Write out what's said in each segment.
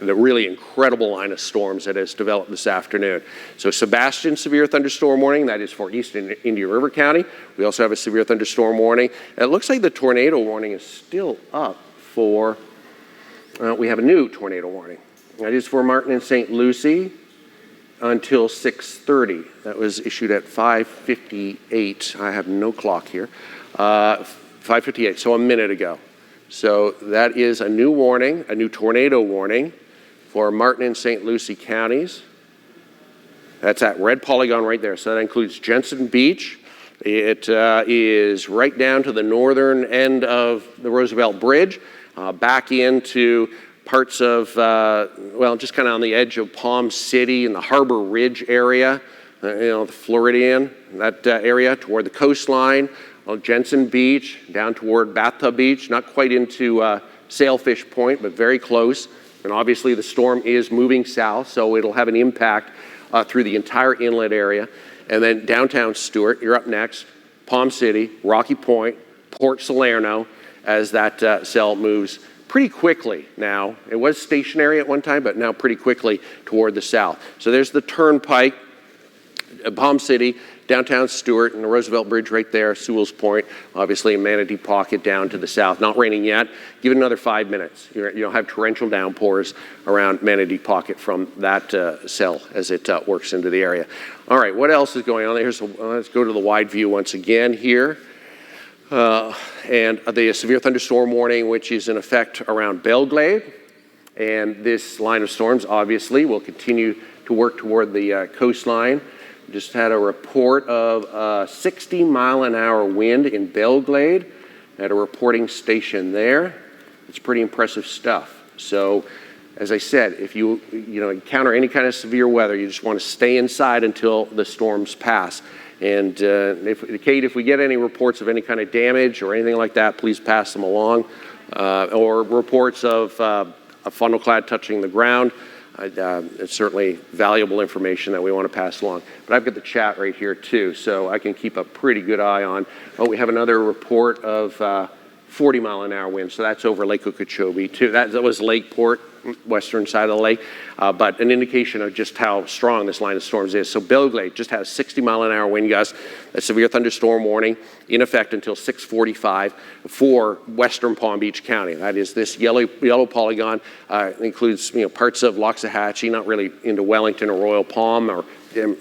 the really incredible line of storms that has developed this afternoon. So Sebastian, severe thunderstorm warning, that is for eastern Indian River County. We also have a severe thunderstorm warning. It looks like the tornado warning is still up for, we have a new tornado warning. That is for Martin and St. Lucie until 6:30. That was issued at 5:58. I have no clock here. 5:58, so a minute ago. So that is a new warning, a new tornado warning for Martin and St. Lucie counties. That's that red polygon right there. So that includes Jensen Beach. It is right down to the northern end of the Roosevelt Bridge, back into parts of, well, just kind of on the edge of Palm City and the Harbor Ridge area, the Floridian, that area toward the coastline. Jensen Beach, down toward Bathtub Beach, not quite into Sailfish Point, but very close. And obviously the storm is moving south, so it'll have an impact through the entire inlet area. And then downtown Stuart, you're up next. Palm City, Rocky Point, Port Salerno, as that cell moves pretty quickly now. It was stationary at one time, but now pretty quickly toward the south. So there's the Turnpike, Palm City, downtown Stuart, and the Roosevelt Bridge right there, Sewell's Point, obviously Manatee Pocket down to the south. Not raining yet. Give it another 5 minutes. You'll have torrential downpours around Manatee Pocket from that cell as it works into the area. All right, what else is going on there? Let's go to the wide view once again here. And the severe thunderstorm warning, which is in effect around Belglade. And this line of storms, obviously, will continue to work toward the coastline. Just had a report of a 60-mile-an-hour wind in Belglade at a reporting station there. It's pretty impressive stuff. So, as I said, if you encounter any kind of severe weather, you just want to stay inside until the storms pass. And Kate, if we get any reports of any kind of damage or anything like that, please pass them along. Or reports of a funnel cloud touching the ground. It's certainly valuable information that we want to pass along. But I've got the chat right here too, so I can keep a pretty good eye on. Oh, we have another report of 40-mile-an-hour winds, so that's over Lake Okeechobee too. That was Lakeport, western side of the lake, but an indication of just how strong this line of storms is. So Belglade just has 60-mile-an-hour wind gusts, a severe thunderstorm warning in effect until 6:45 for western Palm Beach County. That is this yellow polygon. Includes parts of Loxahatchee, not really into Wellington or Royal Palm or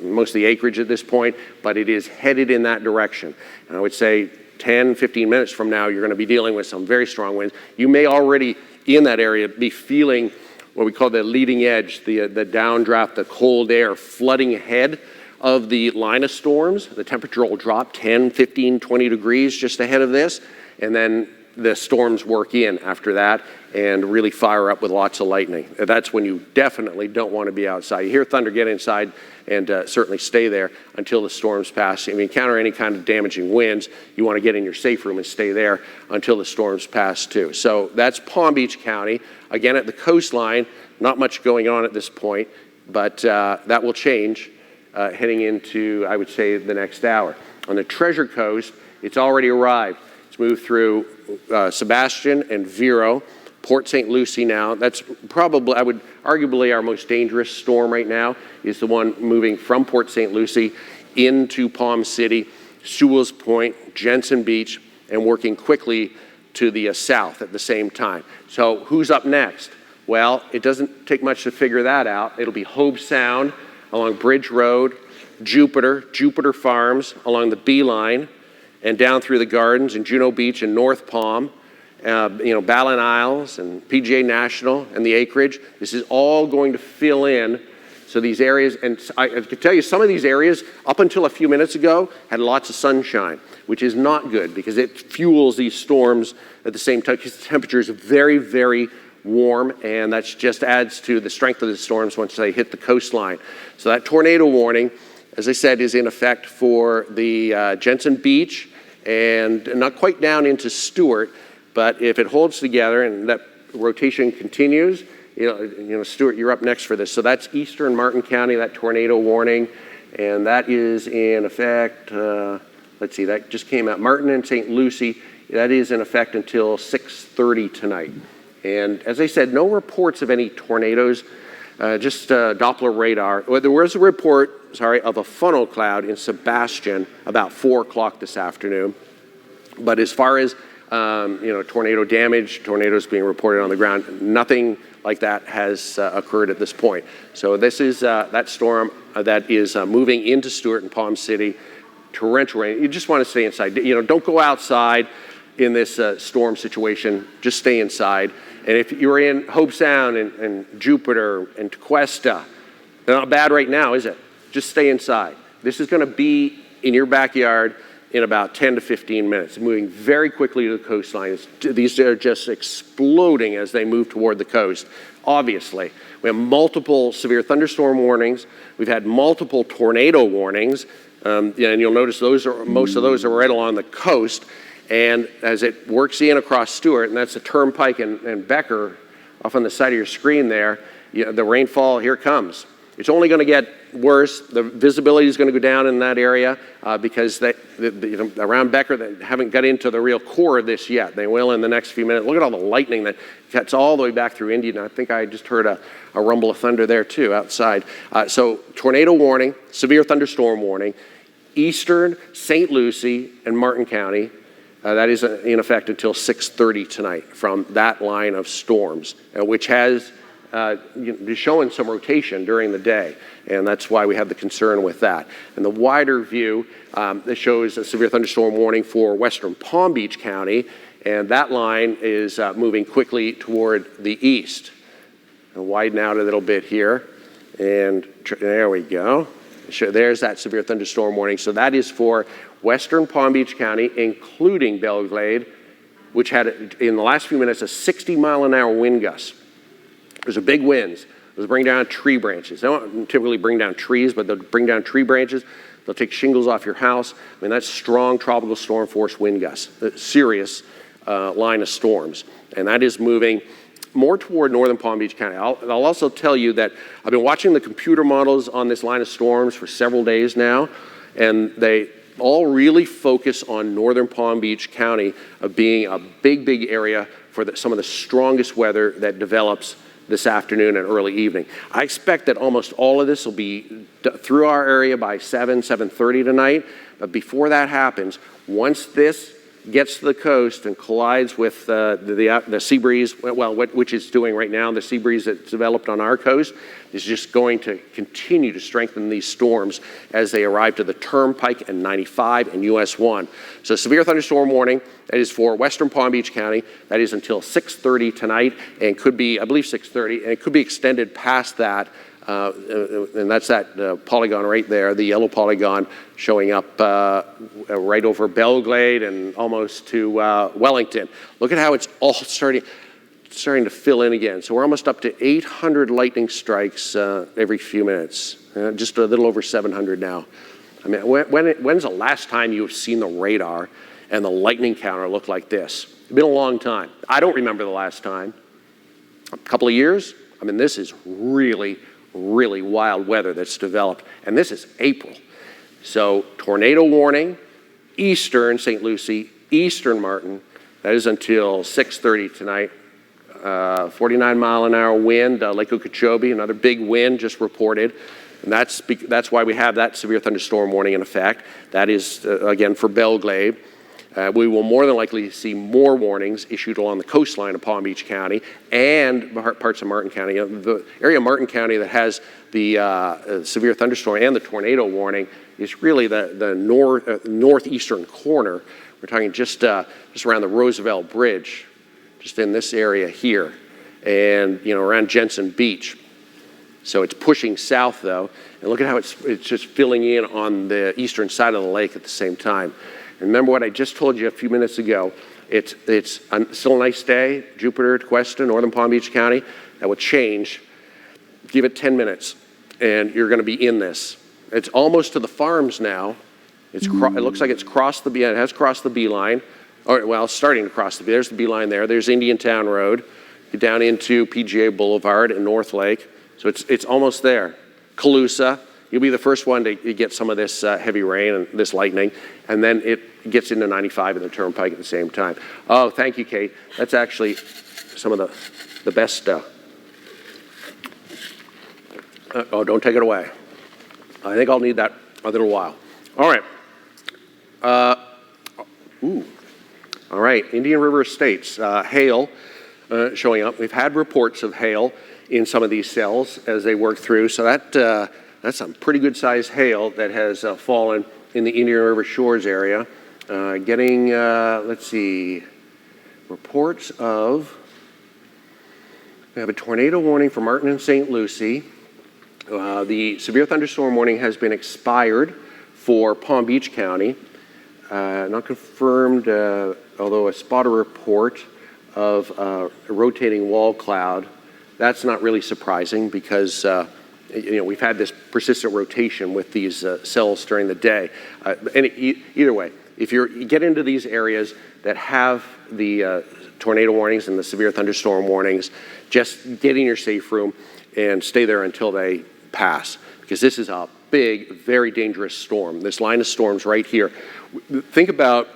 most of the acreage at this point, but it is headed in that direction. And I would say 10, 15 minutes from now, you're going to be dealing with some very strong winds. You may already in that area be feeling what we call the leading edge, the downdraft, the cold air flooding ahead of the line of storms. The temperature will drop 10, 15, 20 degrees just ahead of this, and then the storms work in after that and really fire up with lots of lightning. That's when you definitely don't want to be outside. You hear thunder, get inside and certainly stay there until the storms pass. If you encounter any kind of damaging winds, you want to get in your safe room and stay there until the storms pass too. So that's Palm Beach County. Again, at the coastline, not much going on at this point, but that will change heading into, I would say, the next hour. On the Treasure Coast, it's already arrived. It's moved through Sebastian and Vero, Port St. Lucie now. That's probably, I would arguably our most dangerous storm right now is the one moving from Port St. Lucie into Palm City, Sewell's Point, Jensen Beach, and working quickly to the south at the same time. So who's up next? Well, it doesn't take much to figure that out. It'll be Hobe Sound along Bridge Road, Jupiter Farms along the Beeline, and down through the Gardens and Juno Beach and North Palm, Ballin Isles and PGA National and the acreage. This is all going to fill in. So these areas, and I can tell you some of these areas up until a few minutes ago had lots of sunshine, which is not good because it fuels these storms at the same time because the temperature is very, very warm, and that just adds to the strength of the storms once they hit the coastline. So that tornado warning, as I said, is in effect for the Jensen Beach and not quite down into Stuart, but if it holds together and that rotation continues, Stuart, you're up next for this. So that's eastern Martin County, that tornado warning, and that is in effect, let's see, that just came out. Martin and St. Lucie, that is in effect until 6:30 tonight. And as I said, no reports of any tornadoes, just Doppler radar. Well, there was a report, of a funnel cloud in Sebastian about 4 o'clock this afternoon. But as far as tornado damage, tornadoes being reported on the ground, nothing like that has occurred at this point. So this is that storm that is moving into Stewart and Palm City. Torrential rain. You just want to stay inside. Don't go outside in this storm situation. Just stay inside. And if you're in Hope Sound and Jupiter and Tequesta, they're not bad right now, is it? Just stay inside. This is going to be in your backyard in about 10 to 15 minutes, moving very quickly to the coastline. These are just exploding as they move toward the coast. Obviously, we have multiple severe thunderstorm warnings. We've had multiple tornado warnings, and you'll notice most of those are right along the coast. And as it works in across Stewart, and that's the Turnpike and Becker off on the side of your screen there, the rainfall, here it comes. It's only going to get worse. The visibility is going to go down in that area because around Becker, they haven't got into the real core of this yet. They will in the next few minutes. Look at all the lightning that cuts all the way back through India. And I think I just heard a rumble of thunder there too outside. So tornado warning, severe thunderstorm warning, eastern St. Lucie and Martin County. That is in effect until 6:30 tonight from that line of storms, which has showing some rotation during the day, and that's why we have the concern with that. And the wider view that shows a severe thunderstorm warning for western Palm Beach County, and that line is moving quickly toward the east. I'll widen out a little bit here, and there we go. There's that severe thunderstorm warning. So that is for western Palm Beach County, including Belglade, which had, in the last few minutes, a 60-mile-an-hour wind gust. Those are big winds. Those bring down tree branches. They don't typically bring down trees, but they'll bring down tree branches. They'll take shingles off your house. I mean, that's strong tropical storm force wind gusts, a serious line of storms. And that is moving more toward northern Palm Beach County. I'll also tell you that I've been watching the computer models on this line of storms for several days now, and they all really focus on northern Palm Beach County being a big area for some of the strongest weather that develops this afternoon and early evening. I expect that almost all of this will be through our area by 7:30 tonight. But before that happens, once this gets to the coast and collides with the sea breeze, which it's doing right now, the sea breeze that's developed on our coast is just going to continue to strengthen these storms as they arrive to the Turnpike and 95 and US 1. So severe thunderstorm warning, that is for western Palm Beach County. That is until 6:30 tonight, and could be, I believe 6:30, and it could be extended past that. And that's that polygon right there, the yellow polygon showing up right over Belglade and almost to Wellington. Look at how it's all starting to fill in again. So we're almost up to 800 lightning strikes every few minutes, just a little over 700 now. I mean, when's the last time you've seen the radar and the lightning counter look like this? It's been a long time. I don't remember the last time. A couple of years? I mean, this is really wild weather that's developed, and this is April. So tornado warning, eastern St. Lucie, eastern Martin, that is until 6:30 tonight. 49-mile-an-hour wind, Lake Okeechobee, another big wind just reported. And that's why we have that severe thunderstorm warning in effect. That is, again, for Belglade. We will more than likely see more warnings issued along the coastline of Palm Beach County and parts of Martin County. The area of Martin County that has the severe thunderstorm and the tornado warning is really the northeastern corner. We're talking just around the Roosevelt Bridge, just in this area here, and around Jensen Beach. So it's pushing south though, and look at how it's just filling in on the eastern side of the lake at the same time. Remember what I just told you a few minutes ago. It's still a nice day. Jupiter, Tequesta, northern Palm Beach County. That will change. Give it 10 minutes, and you're going to be in this. It's almost to the farms now. It looks like it's crossed the it has crossed the beeline. It's starting to cross the beeline. There's the beeline there. There's Indian Town Road. Get down into PGA Boulevard and North Lake. So it's almost there. Calusa. You'll be the first one to get some of this heavy rain and this lightning, and then it gets into 95 and the Turnpike at the same time. Oh, thank you, Kate. That's actually some of the best. Oh, don't take it away. I think I'll need that a little while. All right. All right, Indian River Estates, hail showing up. We've had reports of hail in some of these cells as they work through, so that's some pretty good sized hail that has fallen in the Indian River Shores area. Getting, let's see, reports of, we have a tornado warning for Martin and St. Lucie. The severe thunderstorm warning has been expired for Palm Beach County. Not confirmed, although a spotter report of a rotating wall cloud. That's not really surprising because we've had this persistent rotation with these cells during the day. Either way, if you get into these areas that have the tornado warnings and the severe thunderstorm warnings, just get in your safe room and stay there until they pass, because this is a big, very dangerous storm. This line of storms right here. Think about,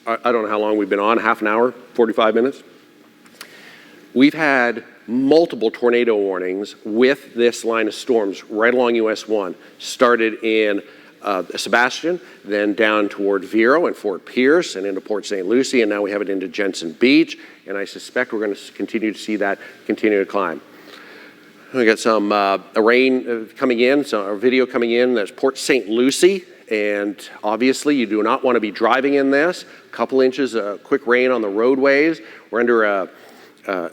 I don't know how long we've been on, half an hour, 45 minutes. We've had multiple tornado warnings with this line of storms right along US 1. Started in Sebastian, then down toward Vero and Fort Pierce and into Port St. Lucie, and now we have it into Jensen Beach, and I suspect we're going to continue to see that continue to climb. We got some rain coming in, a video coming in. That's Port St. Lucie, and obviously you do not want to be driving in this. A couple inches of quick rain on the roadways. We're under a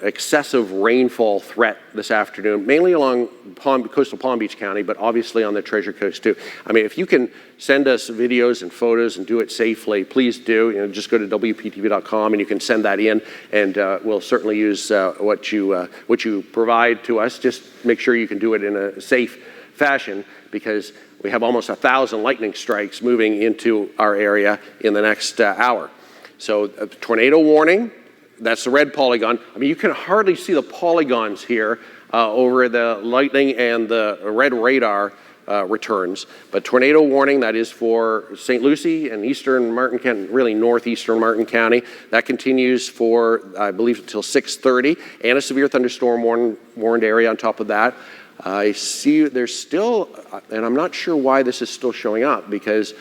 excessive rainfall threat this afternoon, mainly along coastal Palm Beach County, but obviously on the Treasure Coast too. I mean, if you can send us videos and photos and do it safely, please do. Just go to WPTV.com and you can send that in, and we'll certainly use what you provide to us. Just make sure you can do it in a safe fashion, because we have almost 1,000 lightning strikes moving into our area in the next hour. So a tornado warning. That's the red polygon. I mean, you can hardly see the polygons here over the lightning and the red radar returns. But tornado warning, that is for St. Lucie and eastern Martin County, really northeastern Martin County. That continues for, I believe, until 6:30, and a severe thunderstorm warned area on top of that. I see there's still, and I'm not sure why this is still showing up, because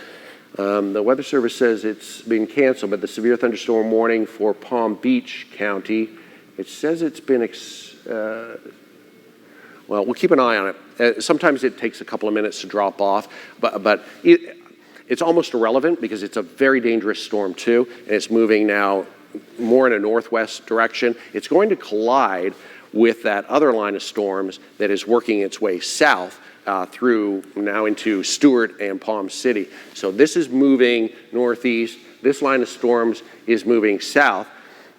the Weather Service says it's been canceled, but the severe thunderstorm warning for Palm Beach County, it says it's been, well, we'll keep an eye on it. Sometimes it takes a couple of minutes to drop off, but it's almost irrelevant, because it's a very dangerous storm too, and it's moving now more in a northwest direction. It's going to collide with that other line of storms that is working its way south through now into Stewart and Palm City. So this is moving northeast. This line of storms is moving south.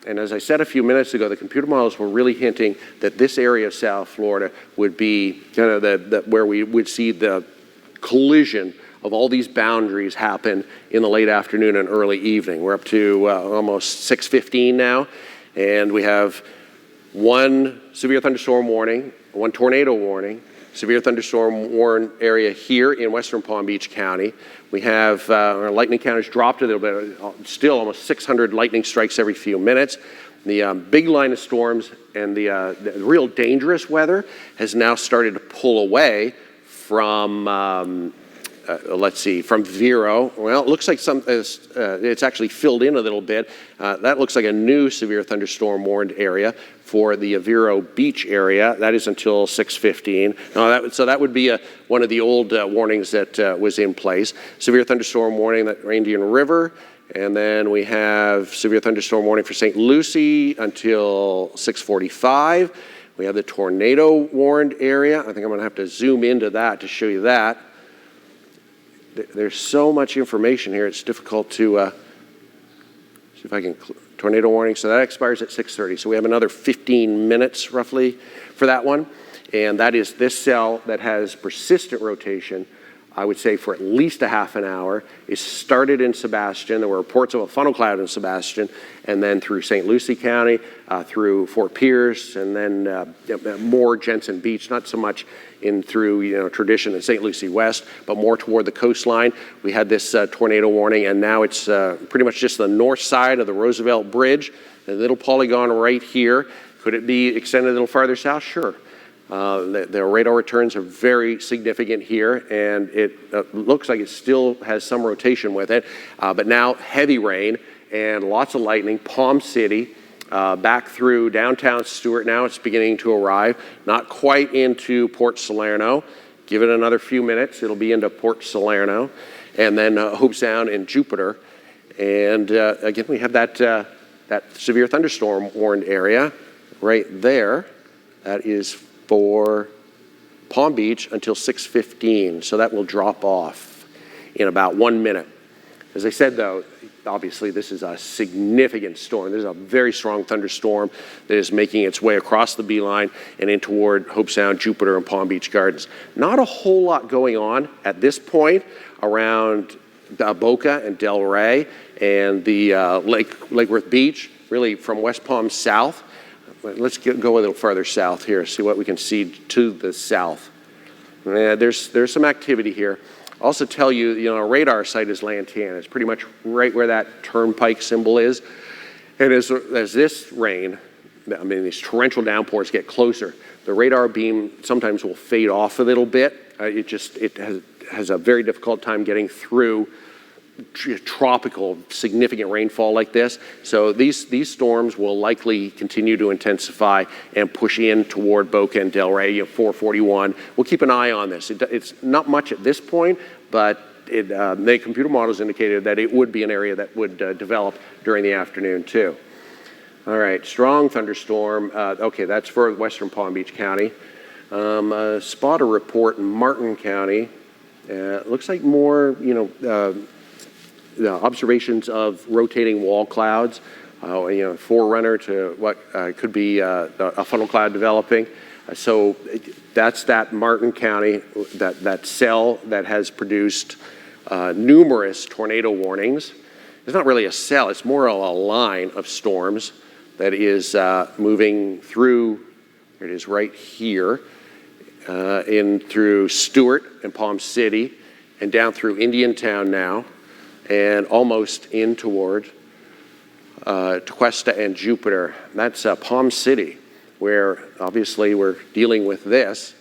And as I said a few minutes ago, the computer models were really hinting that this area of South Florida would be kind of where we would see the collision of all these boundaries happen in the late afternoon and early evening. We're up to almost 6:15 now, and we have one severe thunderstorm warning, one tornado warning, severe thunderstorm warned area here in western Palm Beach County. We have our lightning count has dropped a little bit, still almost 600 lightning strikes every few minutes. The big line of storms and the real dangerous weather has now started to pull away from, let's see, from Vero. Well, it looks like it's actually filled in a little bit. That looks like a new severe thunderstorm warned area for the Vero Beach area. That is until 6:15. So that would be one of the old warnings that was in place. Severe thunderstorm warning at Indian River. And then we have severe thunderstorm warning for St. Lucie until 6:45. We have the tornado warned area. I think I'm going to have to zoom into that to show you that. There's so much information here, it's difficult to see if I can, tornado warning. So that expires at 6:30. So we have another 15 minutes roughly for that one. And that is this cell that has persistent rotation, I would say for at least a half an hour. It started in Sebastian. There were reports of a funnel cloud in Sebastian, and then through St. Lucie County, through Fort Pierce, and then more Jensen Beach, not so much in through tradition in St. Lucie West, but more toward the coastline. We had this tornado warning, and now it's pretty much just the north side of the Roosevelt Bridge, a little polygon right here. Could it be extended a little farther south? Sure. The radar returns are very significant here, and it looks like it still has some rotation with it. But now heavy rain and lots of lightning. Palm City, back through downtown Stewart. Now it's beginning to arrive. Not quite into Port Salerno. Give it another few minutes. It'll be into Port Salerno. And then Hope Sound and Jupiter. And again, we have that severe thunderstorm warned area right there. That is for Palm Beach until 6:15. So that will drop off in about 1 minute. As I said, though, obviously this is a significant storm. There's a very strong thunderstorm that is making its way across the beeline and in toward Hope Sound, Jupiter, and Palm Beach Gardens. Not a whole lot going on at this point around Boca and Delray and the Lake Worth Beach, really from West Palm south. Let's go a little farther south here, see what we can see to the south. There's some activity here. Also tell you, our radar site is Lantana. It's pretty much right where that turnpike symbol is. And as this rain, these torrential downpours get closer, the radar beam sometimes will fade off a little bit. It has a very difficult time getting through tropical, significant rainfall like this. So these storms will likely continue to intensify and push in toward Boca and Delray, 441. We'll keep an eye on this. It's not much at this point, but the computer models indicated that it would be an area that would develop during the afternoon too. All right, strong thunderstorm. Okay, that's for western Palm Beach County. Spotter report in Martin County. Looks like more, the observations of rotating wall clouds, forerunner to what could be a funnel cloud developing. So that's that Martin County, that cell that has produced numerous tornado warnings. It's not really a cell, it's more of a line of storms that is moving through, it is right here, in through Stewart and Palm City and down through Indiantown now, and almost in toward Tequesta and Jupiter. That's Palm City, where obviously we're dealing with this,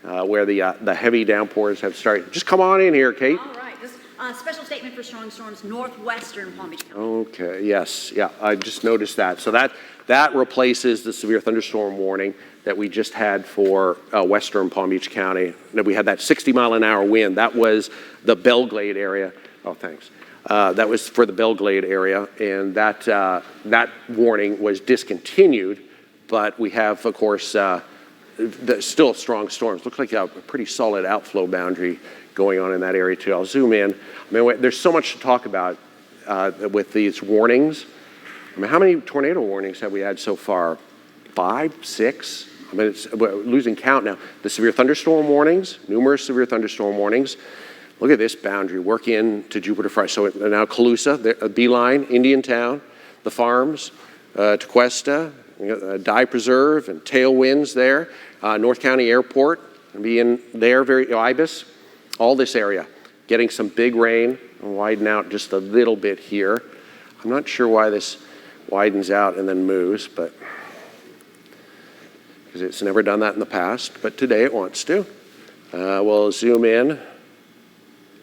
where the heavy downpours have started. Just come on in here, Kate. All right. This special statement for strong storms, northwestern Palm Beach County. Okay, yes, yeah, I just noticed that. So that replaces the severe thunderstorm warning that we just had for western Palm Beach County. We had that 60-mile-an-hour wind. That was the Belglade area. Oh, thanks. That was for the Belglade area, and that warning was discontinued, but we have, of course, still strong storms. Looks like a pretty solid outflow boundary going on in that area, too. I'll zoom in. There's so much to talk about with these warnings. How many tornado warnings have we had so far? 5, 6? We're losing count now. The severe thunderstorm warnings, numerous severe thunderstorm warnings. Look at this boundary, work in to Jupiter Fry. So now Calusa, Beeline, Indiantown, the farms, Tequesta, Dye Preserve, and tailwinds there. North County Airport, be in there, Ibis, all this area. Getting some big rain, widen out just a little bit here. I'm not sure why this widens out and then moves, but because it's never done that in the past, but today it wants to. We'll zoom in.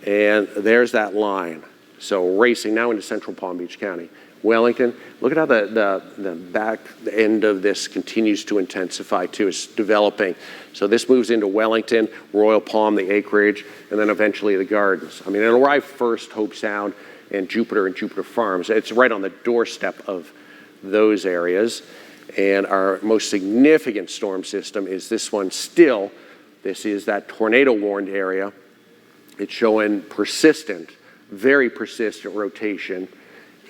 And there's that line. So racing now into central Palm Beach County. Wellington, look at how the back end of this continues to intensify too. It's developing. So this moves into Wellington, Royal Palm, the acreage, and then eventually the gardens. It'll arrive first, Hope Sound, and Jupiter Farms. It's right on the doorstep of those areas. And our most significant storm system is this one still. This is that tornado warned area. It's showing persistent, very persistent rotation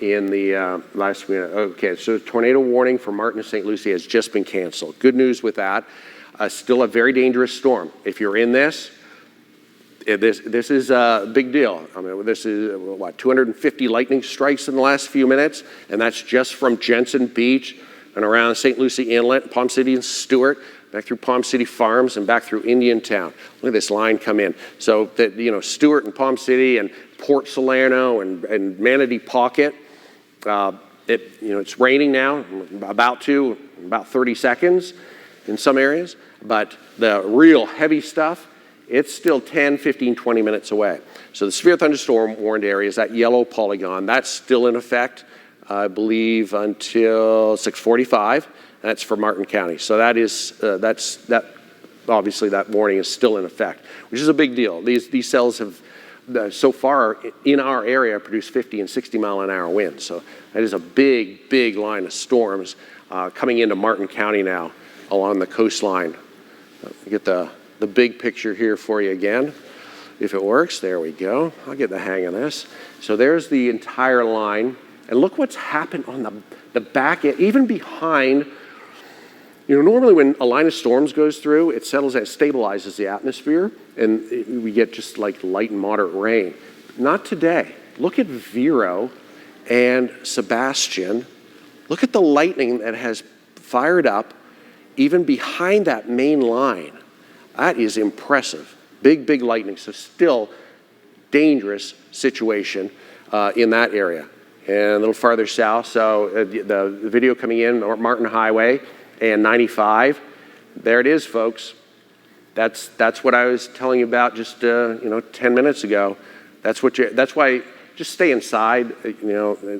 in the last minute. Okay, so tornado warning for Martin and St. Lucie has just been canceled. Good news with that. Still a very dangerous storm. If you're in this is a big deal. This is, 250 lightning strikes in the last few minutes, and that's just from Jensen Beach and around St. Lucie Inlet, Palm City and Stewart, back through Palm City Farms and back through Indiantown. Look at this line come in. So that, Stewart and Palm City and Port Salerno and Manatee Pocket, It's raining now, about 30 seconds in some areas, but the real heavy stuff, it's still 10, 15, 20 minutes away. So the severe thunderstorm warned area is that yellow polygon. That's still in effect, I believe, until 6:45. That's for Martin County. So obviously that warning is still in effect, which is a big deal. These cells have, so far in our area, produced 50 and 60 mile an hour winds. So that is a big, big line of storms coming into Martin County now along the coastline. Get the big picture here for you again. If it works, there we go. I'll get the hang of this. So there's the entire line. And look what's happened on the back end, even behind. Normally when a line of storms goes through, it settles and stabilizes the atmosphere, and we get just like light and moderate rain. Not today. Look at Vero and Sebastian. Look at the lightning that has fired up even behind that main line. That is impressive. Big, big lightning. So still dangerous situation in that area. And a little farther south, so the video coming in, Martin Highway and 95. There it is, folks. That's what I was telling you about just 10 minutes ago. That's why just stay inside.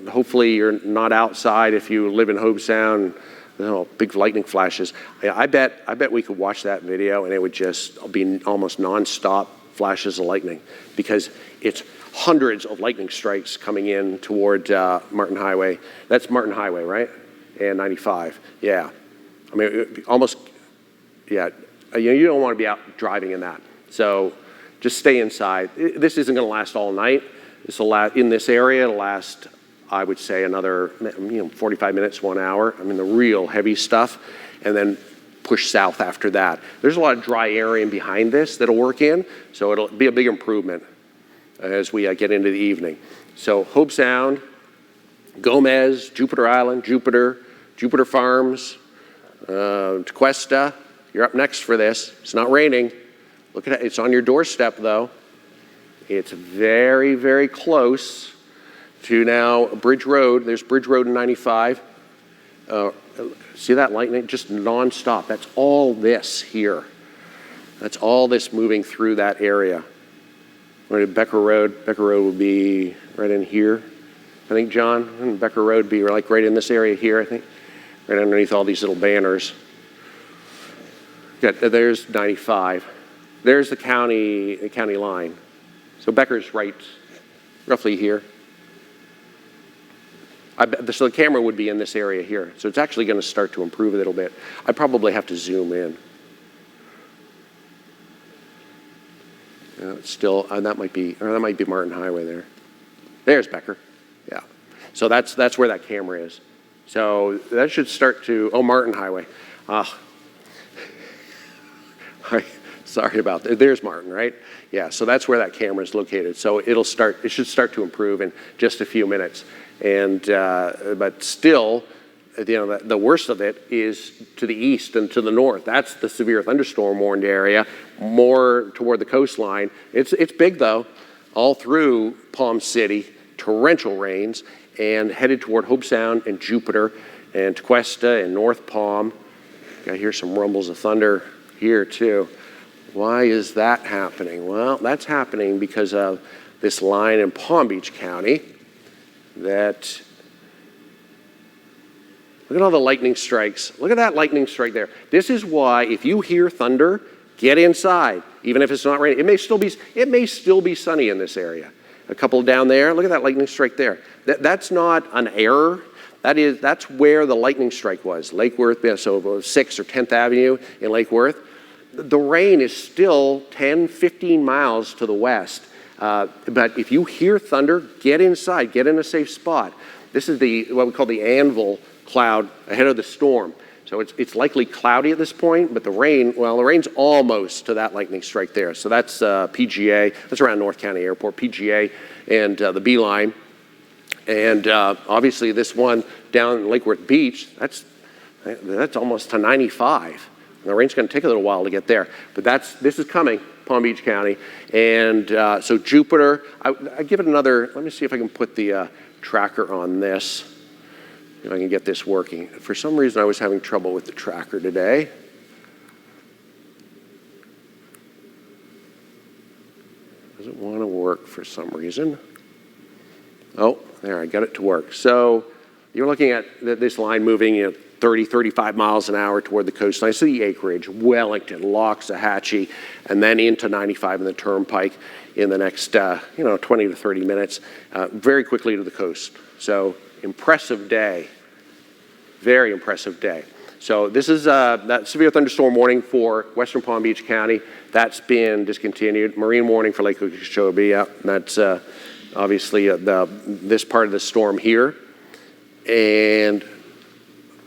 Hopefully you're not outside if you live in Hobe Sound. Big lightning flashes. I bet we could watch that video and it would just be almost nonstop flashes of lightning, because it's hundreds of lightning strikes coming in toward Martin Highway. That's Martin Highway, right? And 95. Yeah. I mean, almost, yeah. You don't want to be out driving in that. So just stay inside. This isn't going to last all night. This will last, in this area, it'll last, I would say, another 45 minutes, 1 hour. I mean, the real heavy stuff. And then push south after that. There's a lot of dry area behind this that'll work in, so it'll be a big improvement as we get into the evening. So Hobe Sound, Gomez, Jupiter Island, Jupiter Farms, Tequesta, you're up next for this. It's not raining. Look at it, it's on your doorstep though. It's very, very close to now Bridge Road. There's Bridge Road in 95. See that lightning? Just nonstop. That's all this here. That's all this moving through that area. Right at Becker Road. Becker Road would be right in here, I think, John. And Becker Road would be like right in this area here, I think. Right underneath all these little banners. There's 95. There's the county line. So Becker's right roughly here. So the camera would be in this area here. So it's actually going to start to improve a little bit. I probably have to zoom in. It's still, that might be Martin Highway there. There's Becker. Yeah. So that's where that camera is. So that should start to, Martin Highway. Sorry about that. There's Martin, right? Yeah, so that's where that camera is located. So it should start to improve in just a few minutes. And but still, the worst of it is to the east and to the north. That's the severe thunderstorm warned area, more toward the coastline. It's big though, all through Palm City, torrential rains, and headed toward Hobe Sound and Jupiter and Tequesta and North Palm. I hear some rumbles of thunder here too. Why is that happening? Well, that's happening because of this line in Palm Beach County that, look at all the lightning strikes. Look at that lightning strike there. This is why if you hear thunder, get inside, even if it's not raining. It may still be sunny in this area. A couple down there, look at that lightning strike there. That's not an error. That's where the lightning strike was. Lake Worth, so 6th or 10th Avenue in Lake Worth. The rain is still 10, 15 miles to the west. But if you hear thunder, get inside, get in a safe spot. This is what we call the anvil cloud ahead of the storm. So it's likely cloudy at this point, but the rain's almost to that lightning strike there. So that's PGA, that's around North County Airport, PGA, and the Beeline. And obviously this one down Lake Worth Beach, that's almost to 95. And the rain's going to take a little while to get there. But this is coming, Palm Beach County. And so Jupiter, I give it another, let me see if I can put the tracker on this. If I can get this working. For some reason, I was having trouble with the tracker today. Doesn't want to work for some reason. Oh, there, I got it to work. So you're looking at this line moving 30, 35 miles an hour toward the coastline. So the acreage, Wellington, Loxahatchee, and then into 95 and the Turnpike in the next 20 to 30 minutes, very quickly to the coast. So impressive day, very impressive day. So this is that severe thunderstorm warning for Western Palm Beach County. That's been discontinued. Marine warning for Lake Okeechobee. Yeah, that's obviously this part of the storm here. And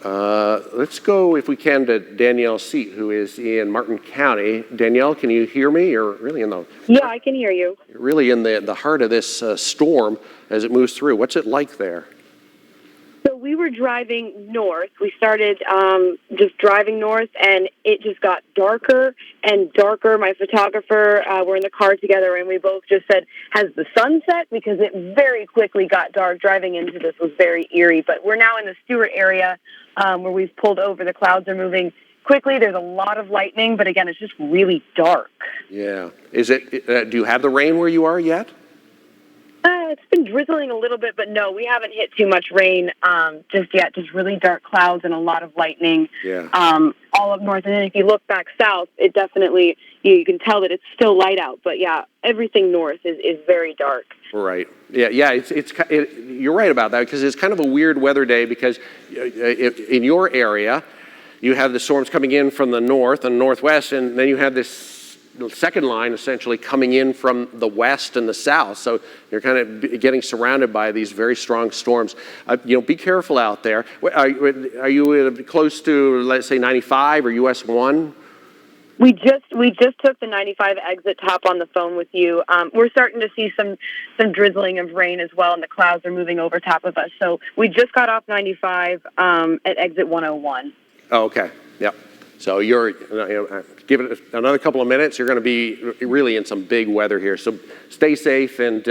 let's go, if we can, to Danielle Seat, who is in Martin County. Danielle, can you hear me? You're really in the... Yeah, I can hear you. You're really in the heart of this storm as it moves through. What's it like there? So we were driving north. We started just driving north, and it just got darker and darker. My photographer, we're in the car together, and we both just said, has the sun set? Because it very quickly got dark. Driving into this was very eerie. But we're now in the Stewart area where we've pulled over. The clouds are moving quickly. There's a lot of lightning, but again, it's just really dark. Yeah. Is it? Do you have the rain where you are yet? It's been drizzling a little bit, but no, we haven't hit too much rain just yet. Just really dark clouds and a lot of lightning all up north. And then if you look back south, it definitely, you can tell that it's still light out. But yeah, everything north is very dark. Right. Yeah. You're right about that, because it's kind of a weird weather day, because in your area, you have the storms coming in from the north and northwest, and then you have this second line essentially coming in from the west and the south. So you're kind of getting surrounded by these very strong storms. Be careful out there. Are you close to, let's say, 95 or US 1? We just took the 95 exit top on the phone with you. We're starting to see some drizzling of rain as well, and the clouds are moving over top of us. So we just got off 95 at exit 101. Oh, okay. Yep. So give it another couple of minutes. You're going to be really in some big weather here. So stay safe, and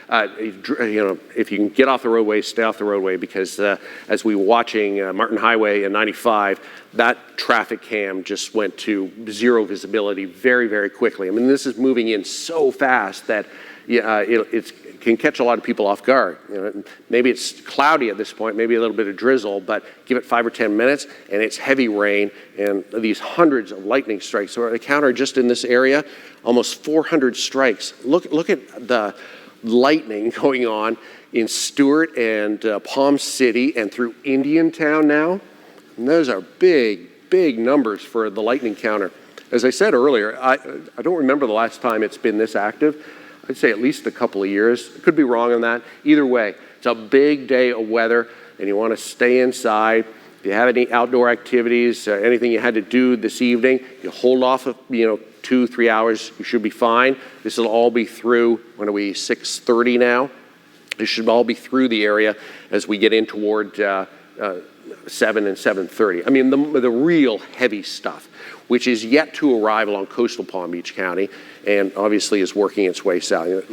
if you can get off the roadway, stay off the roadway, because as we were watching Martin Highway and 95, that traffic cam just went to zero visibility very, very quickly. I mean, this is moving in so fast that it can catch a lot of people off guard. Maybe it's cloudy at this point, maybe a little bit of drizzle, but give it 5 or 10 minutes, and it's heavy rain and these hundreds of lightning strikes. So I counted just in this area, almost 400 strikes. Look at the lightning going on in Stewart and Palm City and through Indiantown now. And those are big, big numbers for the lightning counter. As I said earlier, I don't remember the last time it's been this active. I'd say at least a couple of years. I could be wrong on that. Either way, it's a big day of weather, and you want to stay inside. If you have any outdoor activities, anything you had to do this evening, you hold off of 2-3 hours, you should be fine. This will all be through, when are we, 6:30 now? This should all be through the area as we get in toward 7 and 7:30. I mean, the real heavy stuff, which is yet to arrive along coastal Palm Beach County, and obviously is working its way south.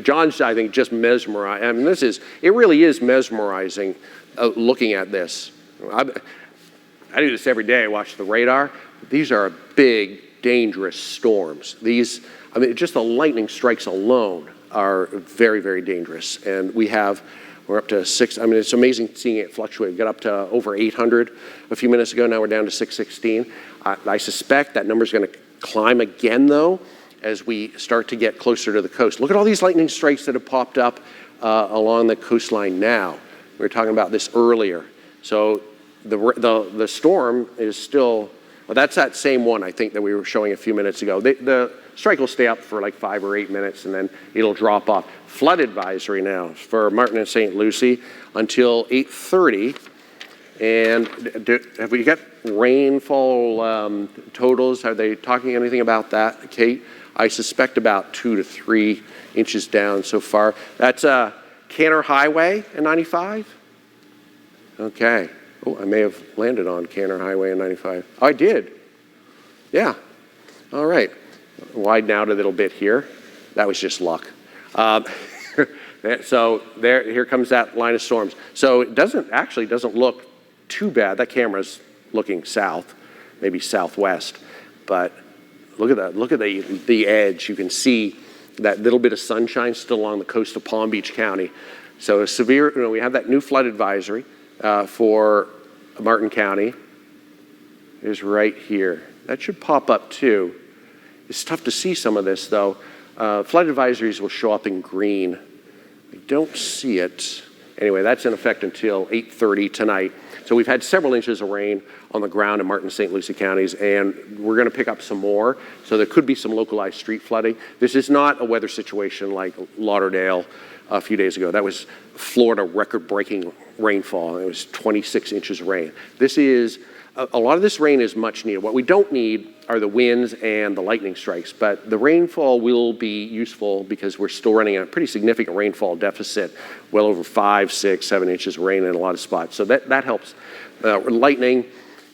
John's, I think, just mesmerized. I mean, it really is mesmerizing looking at this. I do this every day. I watch the radar. These are big, dangerous storms. Just the lightning strikes alone are very, very dangerous. And we're up to 6. I mean, it's amazing seeing it fluctuate. We got up to over 800 a few minutes ago. Now we're down to 616. I suspect that number's going to climb again, though, as we start to get closer to the coast. Look at all these lightning strikes that have popped up along the coastline now. We were talking about this earlier. So the storm is still, well, that's that same one, I think, that we were showing a few minutes ago. The strike will stay up for like 5 or 8 minutes, and then it'll drop off. Flood advisory now for Martin and St. Lucie until 8:30. And have we got rainfall totals? Are they talking anything about that, Kate? I suspect about 2 to 3 inches down so far. That's Canner Highway and 95? Okay. Oh, I may have landed on Canner Highway and 95. Oh, I did. Yeah. All right. Widen out a little bit here. That was just luck. Here comes that line of storms. So it doesn't look too bad. That camera's looking south, maybe southwest, but look at that. Look at the edge. You can see that little bit of sunshine still along the coast of Palm Beach County. So severe, we have that new flood advisory for Martin County. Is right here. That should pop up too. It's tough to see some of this though. Flood advisories will show up in green. I don't see it. Anyway, that's in effect until 8:30 tonight. So we've had several inches of rain on the ground in Martin and St. Lucie counties, and we're going to pick up some more. So there could be some localized street flooding. This is not a weather situation like Lauderdale a few days ago. That was Florida record-breaking rainfall. It was 26 inches of rain. This is a lot of this rain is much needed. What we don't need are the winds and the lightning strikes, but the rainfall will be useful because we're still running a pretty significant rainfall deficit, well over 5, 6, 7 inches of rain in a lot of spots. So that helps. Lightning,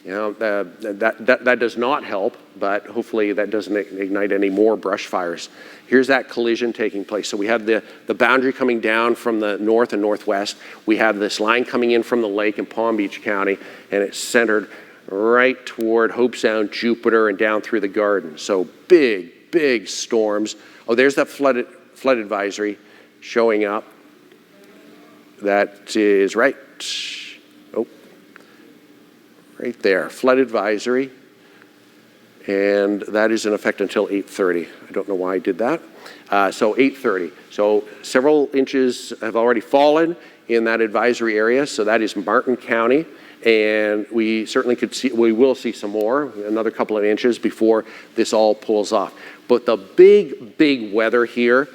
that does not help, but hopefully that doesn't ignite any more brush fires. Here's that collision taking place. So we have the boundary coming down from the north and northwest. We have this line coming in from the lake in Palm Beach County, and it's centered right toward Hope Sound, Jupiter, and down through the garden. So big storms. Oh, there's that flood advisory showing up. That is right. Oh, right there. Flood advisory. And that is in effect until 8:30. I don't know why I did that. So 8:30. So several inches have already fallen in that advisory area. So that is Martin County. And we certainly we will see some more, another couple of inches before this all pulls off. But the big weather here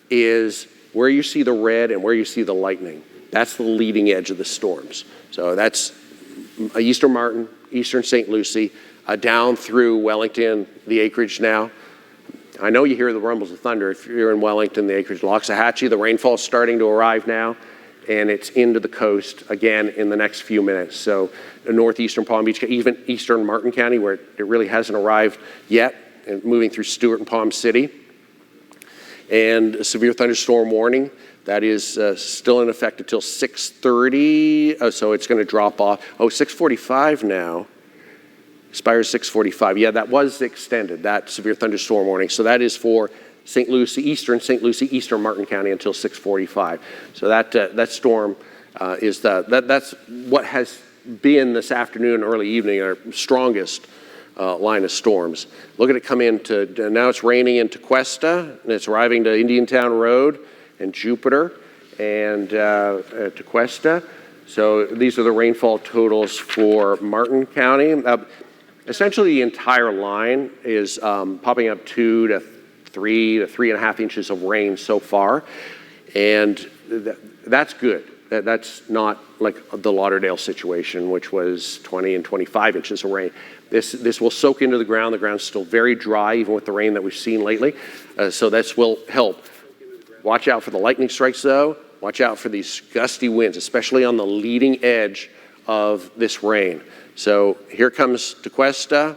is where you see the red and where you see the lightning. That's the leading edge of the storms. So that's eastern Martin, eastern St. Lucie, down through Wellington, the acreage now. I know you hear the rumbles of thunder if you're in Wellington, the acreage, Loxahatchee, the rainfall's starting to arrive now. And it's into the coast again in the next few minutes. So northeastern Palm Beach, even eastern Martin County, where it really hasn't arrived yet, and moving through Stewart and Palm City. And a severe thunderstorm warning, that is still in effect until 6:30. So it's going to drop off. 6:45 now. Expires 6:45. Yeah, that was extended, that severe thunderstorm warning. So that is for St. Lucie, eastern Martin County until 6:45. So that storm that's what has been this afternoon, early evening, our strongest line of storms. Look at it come into, now it's raining into Tequesta, and it's arriving to Indiantown Road and Jupiter and Tequesta. So these are the rainfall totals for Martin County. Essentially, the entire line is popping up 2 to 3 to 3.5 inches of rain so far, and that's good. That's not like the Lauderdale situation, which was 20 and 25 inches of rain. This will soak into the ground. The ground's still very dry, even with the rain that we've seen lately, so this will help. Watch out for the lightning strikes, though. Watch out for these gusty winds, especially on the leading edge of this rain. So here comes Tequesta,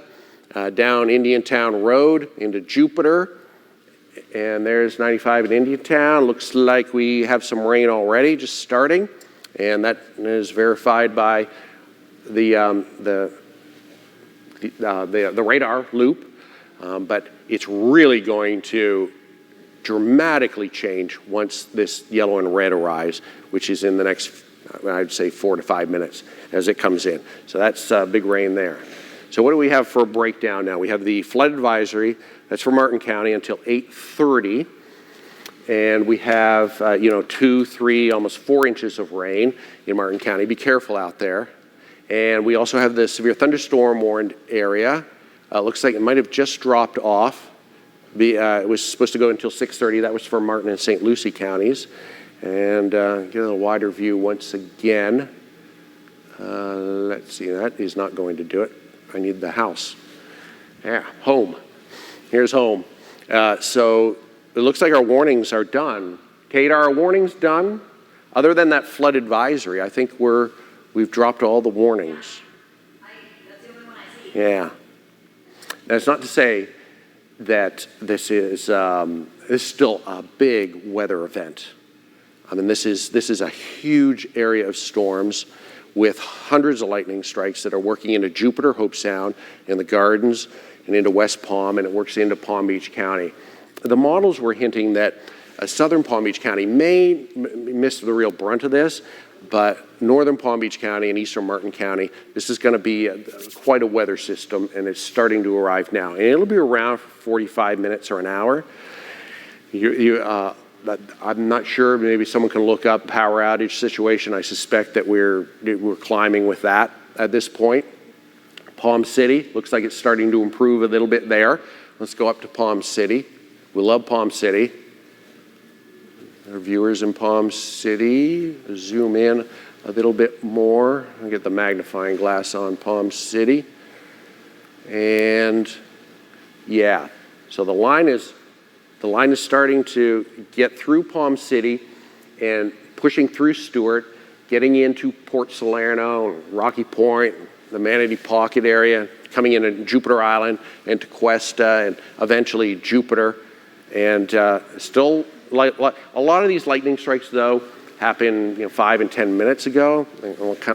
down Indiantown Road into Jupiter. And there's 95 in Indiantown. Looks like we have some rain already, just starting, and that is verified by the radar loop. But it's really going to dramatically change once this yellow and red arrives, which is in the next, I'd say, 4 to 5 minutes as it comes in. So that's big rain there. So what do we have for a breakdown now? We have the flood advisory. That's for Martin County until 8:30. And we have, 2, 3, almost 4 inches of rain in Martin County. Be careful out there. And we also have the severe thunderstorm warned area. Looks like it might have just dropped off. It was supposed to go until 6:30. That was for Martin and St. Lucie counties. And get a little wider view once again. Let's see, that is not going to do it. I need the house. Yeah, home. Here's home. So it looks like our warnings are done. Kate, are our warnings done? Other than that flood advisory, I think we've dropped all the warnings. That's the only one I see. Yeah. That's not to say that this is still a big weather event. I mean, this is a huge area of storms with hundreds of lightning strikes that are working into Jupiter, Hope Sound, in the Gardens, and into West Palm, and it works into Palm Beach County. The models were hinting that southern Palm Beach County may miss the real brunt of this, but northern Palm Beach County and eastern Martin County, this is going to be quite a weather system, and it's starting to arrive now. And it'll be around for 45 minutes or an hour. I'm not sure. Maybe someone can look up power outage situation. I suspect that we're climbing with that at this point. Palm City looks like it's starting to improve a little bit there. Let's go up to Palm City. We love Palm City. Our viewers in Palm City, zoom in a little bit more. I'll get the magnifying glass on Palm City. And yeah, so the line is starting to get through Palm City and pushing through Stewart, getting into Port Salerno, Rocky Point, the Manatee Pocket area, coming into Jupiter Island and Tequesta, and eventually Jupiter. And still, a lot of these lightning strikes, though, happen 5 and 10 minutes ago.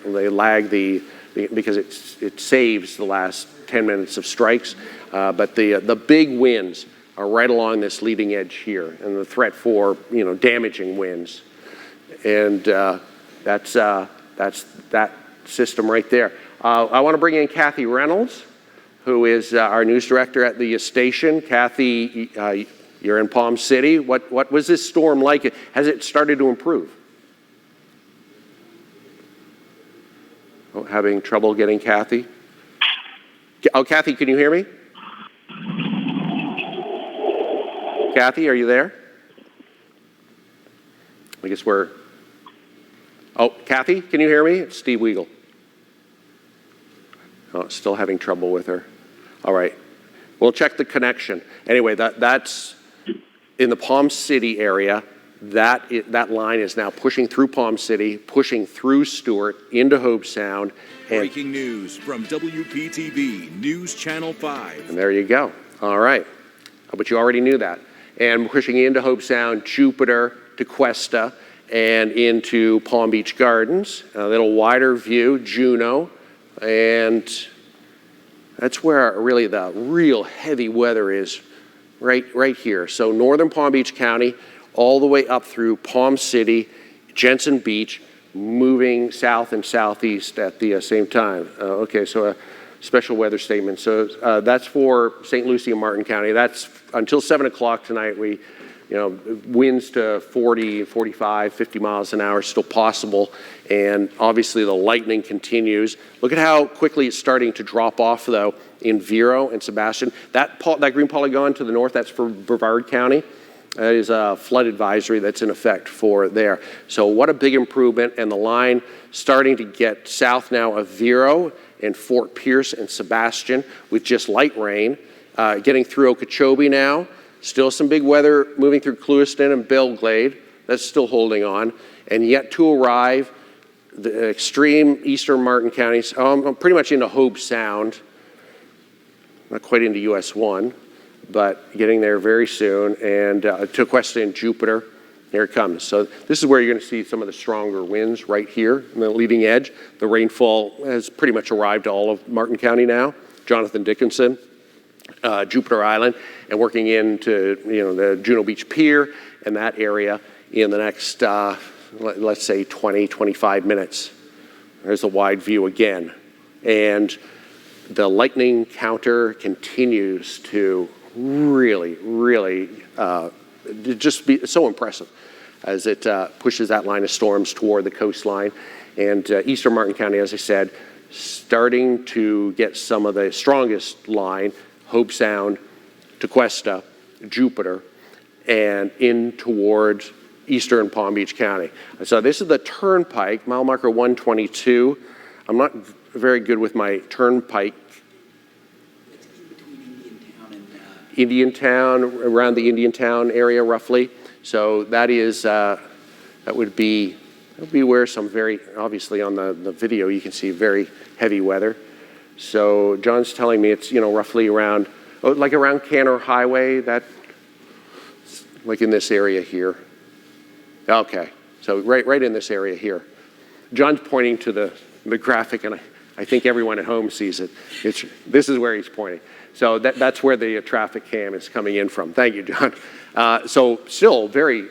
They lag because it saves the last 10 minutes of strikes. But the big winds are right along this leading edge here, and the threat for damaging winds. And that's that system right there. I want to bring in Kathy Reynolds, who is our news director at the station. Kathy, you're in Palm City. What was this storm like? Has it started to improve? Oh, having trouble getting Kathy? Oh, Kathy, can you hear me? Kathy, are you there? I guess we're... Oh, Kathy, can you hear me? It's Steve Weigel. Oh, still having trouble with her. All right. We'll check the connection. Anyway, that's in the Palm City area. That line is now pushing through Palm City, pushing through Stewart, into Hope Sound. Breaking news from WPTV, News Channel 5. And there you go. All right. But you already knew that. And pushing into Hope Sound, Jupiter, Tequesta, and into Palm Beach Gardens. A little wider view, Juneau. And that's where really the real heavy weather is, right here. So northern Palm Beach County, all the way up through Palm City, Jensen Beach, moving south and southeast at the same time. Okay, so a special weather statement. So that's for St. Lucie and Martin County. That's until 7 o'clock tonight. Winds to 40, 45, 50 miles an hour is still possible. And obviously the lightning continues. Look at how quickly it's starting to drop off, though, in Vero and Sebastian. That green polygon to the north, that's for Brevard County. That is a flood advisory that's in effect for there. So what a big improvement. And the line starting to get south now of Vero and Fort Pierce and Sebastian with just light rain. Getting through Okeechobee now. Still some big weather moving through Clewiston and Belglade. That's still holding on. And yet to arrive, the extreme eastern Martin counties, pretty much into Hope Sound. Not quite into US 1, but getting there very soon. And Tequesta and Jupiter, here it comes. So this is where you're going to see some of the stronger winds right here in the leading edge. The rainfall has pretty much arrived to all of Martin County now. Jonathan Dickinson. Jupiter Island, and working into the Juneau Beach Pier and that area in the next, let's say, 20, 25 minutes. There's a wide view again. And the lightning counter continues to really just be so impressive as it pushes that line of storms toward the coastline. And eastern Martin County, as I said, starting to get some of the strongest line, Hope Sound, Tequesta, Jupiter, and in towards eastern Palm Beach County. So this is the turnpike, mile marker 122. I'm not very good with my turnpike. It's between Indiantown, around the Indiantown area roughly. So that is, that would be where some very, obviously on the video you can see very heavy weather. So John's telling me it's, roughly around, around Canner Highway, that, like in this area here. Okay, So right in this area here. John's pointing to the graphic, and I think everyone at home sees it. This is where he's pointing. So that's where the traffic cam is coming in from. Thank you, John. So still very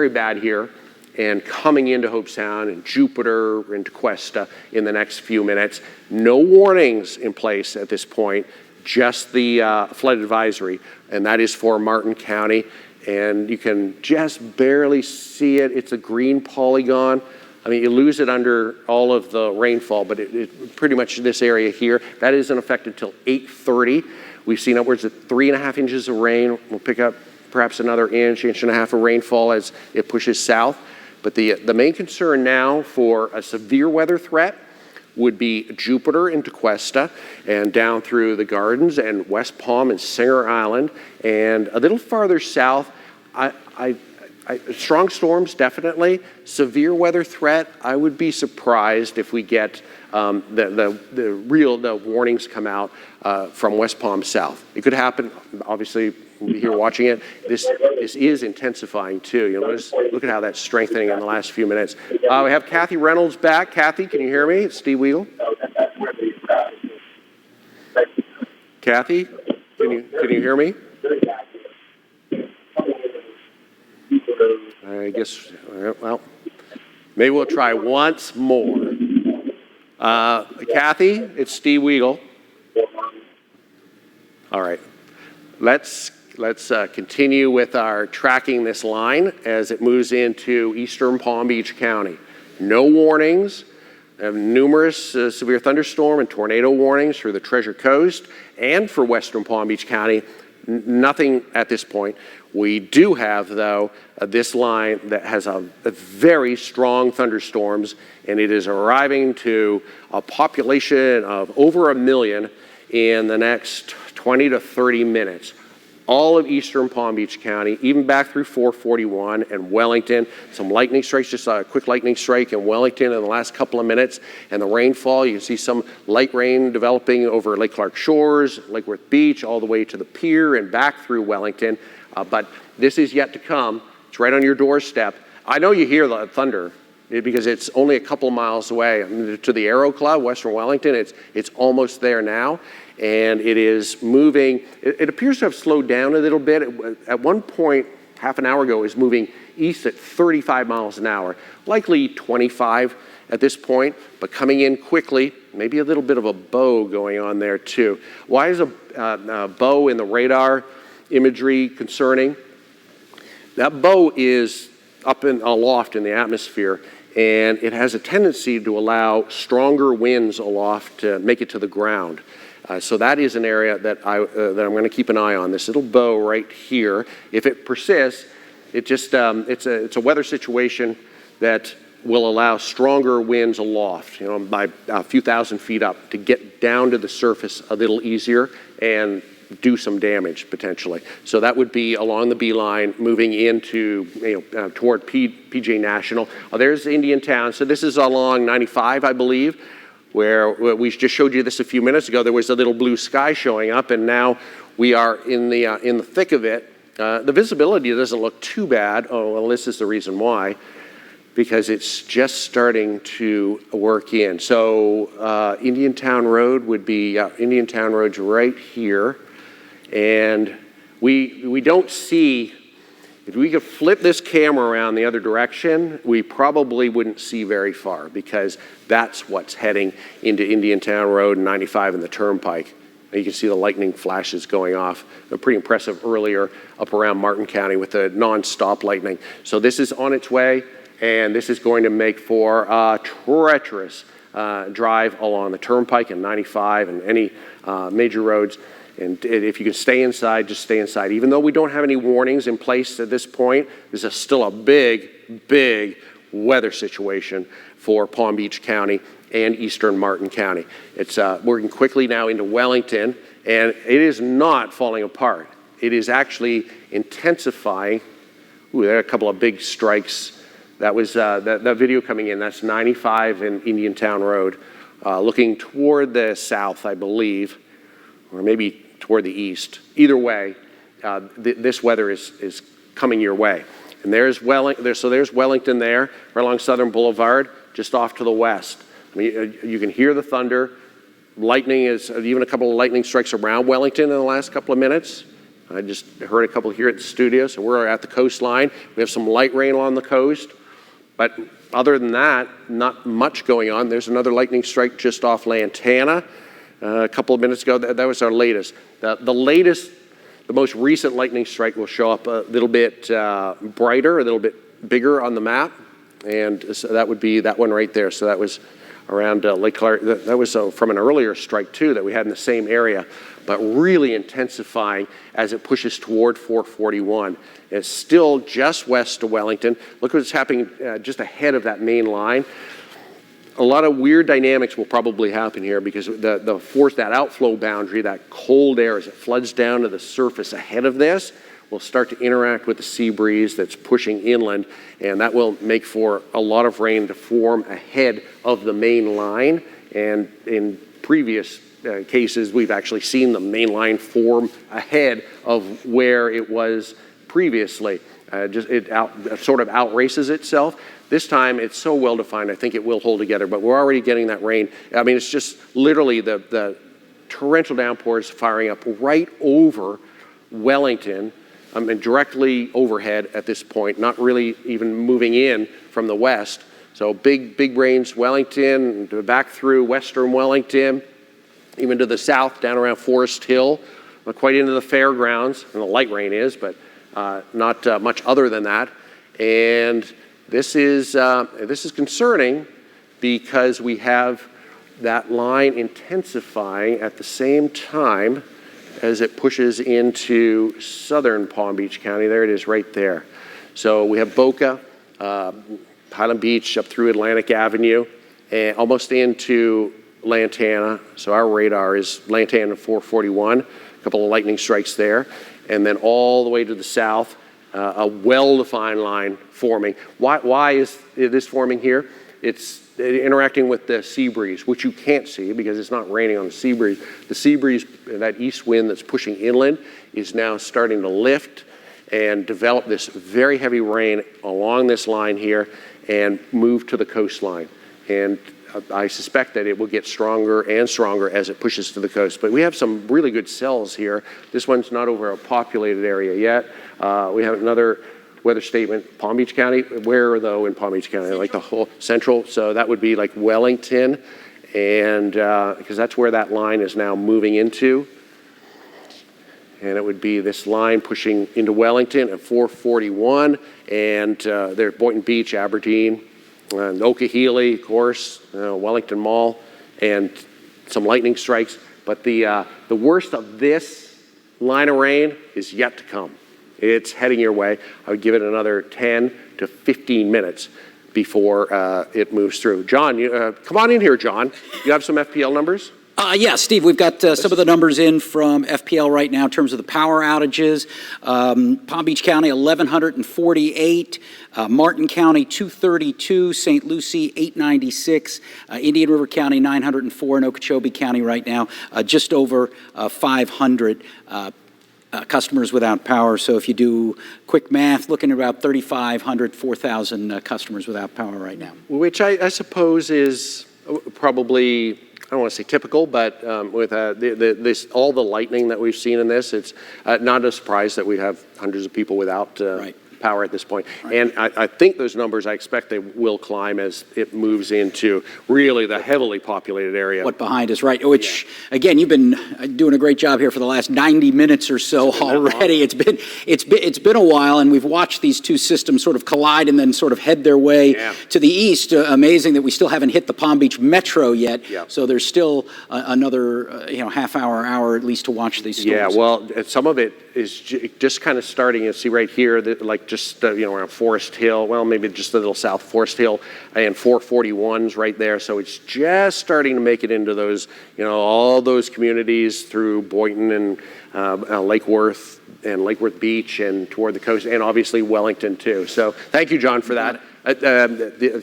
bad here, and coming into Hope Sound and Jupiter into Cuesta in the next few minutes. No warnings in place at this point, just the flood advisory, and that is for Martin County. And you can just barely see it. It's a green polygon. I mean, you lose it under all of the rainfall, but it pretty much this area here, that isn't affected until 8:30. We've seen upwards of 3.5 inches of rain. We'll pick up perhaps another inch and a half of rainfall as it pushes south. But the main concern now for a severe weather threat would be Jupiter into Cuesta and down through the Gardens and West Palm and Singer Island. And a little farther south, strong storms, definitely. Severe weather threat, I would be surprised if we get the warnings come out from West Palm south. It could happen, obviously, we'll be here watching it. This is intensifying too. You notice, look at how that's strengthening in the last few minutes. We have Kathy Reynolds back. Kathy, can you hear me? It's Steve Weigel. Kathy, can you hear me? I guess, well, maybe we'll try once more. Kathy, it's Steve Weigel. All right, let's continue with our tracking this line as it moves into eastern Palm Beach County. No warnings. Numerous severe thunderstorm and tornado warnings for the Treasure Coast and for western Palm Beach County. Nothing at this point. We do have, though, this line that has a very strong thunderstorms, and it is arriving to a population of over 1 million in the next 20 to 30 minutes. All of eastern Palm Beach County, even back through 441 and Wellington. Some lightning strikes, just a quick lightning strike in Wellington in the last couple of minutes. And the rainfall, you can see some light rain developing over Lake Clark Shores, Lake Worth Beach, all the way to the pier and back through Wellington. But this is yet to come. It's right on your doorstep. I know you hear the thunder because it's only a couple miles away. I mean, to the Aero Club, Western Wellington, it's almost there now. And it is moving. It appears to have slowed down a little bit. At one point, half an hour ago, it was moving east at 35 miles an hour, likely 25 at this point, but coming in quickly. Maybe a little bit of a bow going on there too. Why is a bow in the radar imagery concerning? That bow is up in aloft in the atmosphere, and it has a tendency to allow stronger winds aloft to make it to the ground. So that is an area that I'm going to keep an eye on. This little bow right here, if it persists, it's a weather situation that will allow stronger winds aloft, by a few thousand feet up, to get down to the surface a little easier and do some damage potentially. So that would be along the beeline, moving into toward PJ National. There's Indiantown. So this is along 95, I believe, where we just showed you this a few minutes ago. There was a little blue sky showing up, and now we are in the thick of it. The visibility doesn't look too bad. Oh, well, this is the reason why, because it's just starting to work in. So Indiantown Road would be, Indiantown Road's right here, and we don't see. If we could flip this camera around the other direction, we probably wouldn't see very far, because that's what's heading into Indiantown Road and 95 and the Turnpike. And you can see the lightning flashes going off. They're pretty impressive earlier up around Martin County with the non-stop lightning. So this is on its way, and this is going to make for a treacherous drive along the Turnpike and 95 and any major roads. And if you can stay inside, just stay inside. Even though we don't have any warnings in place at this point, this is still a big, big weather situation for Palm Beach County and eastern Martin County. It's working quickly now into Wellington, and it is not falling apart. It is actually intensifying. Ooh, there are a couple of big strikes. That was that video coming in. That's 95 and Indiantown Road, looking toward the south, I believe, or maybe toward the east. Either way, this weather is coming your way. And there's Wellington there, right along Southern Boulevard, just off to the west. I mean, you can hear the thunder. Lightning is, even a couple of lightning strikes around Wellington in the last couple of minutes. I just heard a couple here at the studio, so we're at the coastline. We have some light rain along the coast, but other than that, not much going on. There's another lightning strike just off Lantana a couple of minutes ago. That was our latest. The most recent lightning strike will show up a little bit brighter, a little bit bigger on the map, and so that would be that one right there. So that was around Lake Clark. That was from an earlier strike too that we had in the same area, but really intensifying as it pushes toward 441. It's still just west of Wellington. Look what's happening just ahead of that main line. A lot of weird dynamics will probably happen here because the force, that outflow boundary, that cold air as it floods down to the surface ahead of this, will start to interact with the sea breeze that's pushing inland, and that will make for a lot of rain to form ahead of the main line. And in previous cases, we've actually seen the main line form ahead of where it was previously. It sort of outraces itself. This time, it's so well defined, I think it will hold together, but we're already getting that rain. I mean, it's just literally the torrential downpours firing up right over Wellington, and directly overhead at this point, not really even moving in from the west. So big rains, Wellington, back through western Wellington, even to the south, down around Forest Hill, quite into the fairgrounds, and the light rain is, but not much other than that. And this is concerning because we have that line intensifying at the same time as it pushes into southern Palm Beach County. There it is right there. So we have Boca, Highland Beach up through Atlantic Avenue, and almost into Lantana. So our radar is Lantana 441, a couple of lightning strikes there, and then all the way to the south, a well-defined line forming. Why is this forming here? It's interacting with the sea breeze, which you can't see because it's not raining on the sea breeze. The sea breeze, that east wind that's pushing inland, is now starting to lift and develop this very heavy rain along this line here and move to the coastline. And I suspect that it will get stronger and stronger as it pushes to the coast. But we have some really good cells here. This one's not over a populated area yet. We have another weather statement, Palm Beach County. Where, though, in Palm Beach County? Central. Like the whole central. So that would be like Wellington, and because that's where that line is now moving into. And it would be this line pushing into Wellington at 441, and there's Boynton Beach, Aberdeen, and Okehele, of course, Wellington Mall, and some lightning strikes. But the worst of this line of rain is yet to come. It's heading your way. I would give it another 10 to 15 minutes before it moves through. John, come on in here, John. You have some FPL numbers? Yeah, Steve, we've got some of the numbers in from FPL right now in terms of the power outages. Palm Beach County, 1,148. Martin County, 232. St. Lucie, 896. Indian River County, 904. And Okeechobee County right now, just over 500. Customers without power. So if you do quick math, looking at about 3,500, 4,000 customers without power right now. Which I suppose is probably, I don't want to say typical, but with all the lightning that we've seen in this, it's not a surprise that we have hundreds of people without power at this point. Right. And I think those numbers, I expect they will climb as it moves into really the heavily populated area. What behind us, right? Which, again, you've been doing a great job here for the last 90 minutes or so already. It's been a while, and we've watched these two systems sort of collide and then sort of head their way to the east. Amazing that we still haven't hit the Palm Beach metro yet. Yeah. So there's still another half hour at least to watch these storms. Yeah, well, some of it is just kind of starting. You see right here, like just around Forest Hill. Well, maybe just a little south of Forest Hill, and 441's right there. So it's just starting to make it into those, all those communities through Boynton and Lake Worth and Lake Worth Beach and toward the coast, and obviously Wellington too. So thank you, John, for that.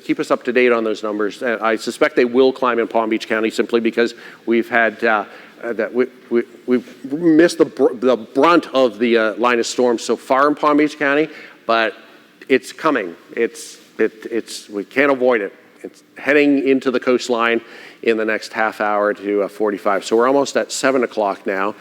Keep us up to date on those numbers. I suspect they will climb in Palm Beach County simply because we've had we've missed the brunt of the line of storms so far in Palm Beach County, but it's coming. We can't avoid it. It's heading into the coastline in the next half hour to 45. So we're almost at 7 o'clock now.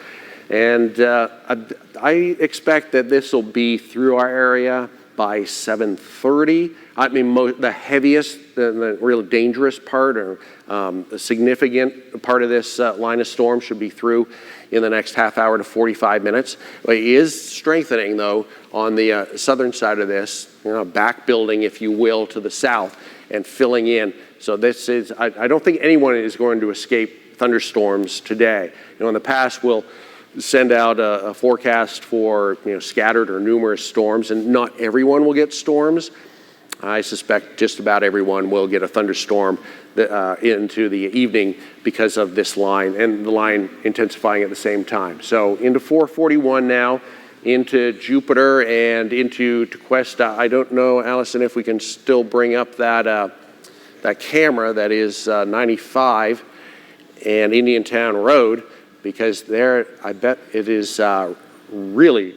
And I expect that this will be through our area by 7:30. I mean, the heaviest, the real dangerous part, or the significant part of this line of storm should be through in the next half hour to 45 minutes. It is strengthening, though, on the southern side of this, back building, if you will, to the south and filling in. So this is, I don't think anyone is going to escape thunderstorms today. In the past, we'll send out a forecast for scattered or numerous storms, and not everyone will get storms. I suspect just about everyone will get a thunderstorm into the evening because of this line, and the line intensifying at the same time. So into 441 now, into Jupiter and into Tequesta. I don't know, Allison, if we can still bring up that camera that is 95 and Indiantown Road, because there, I bet it is really,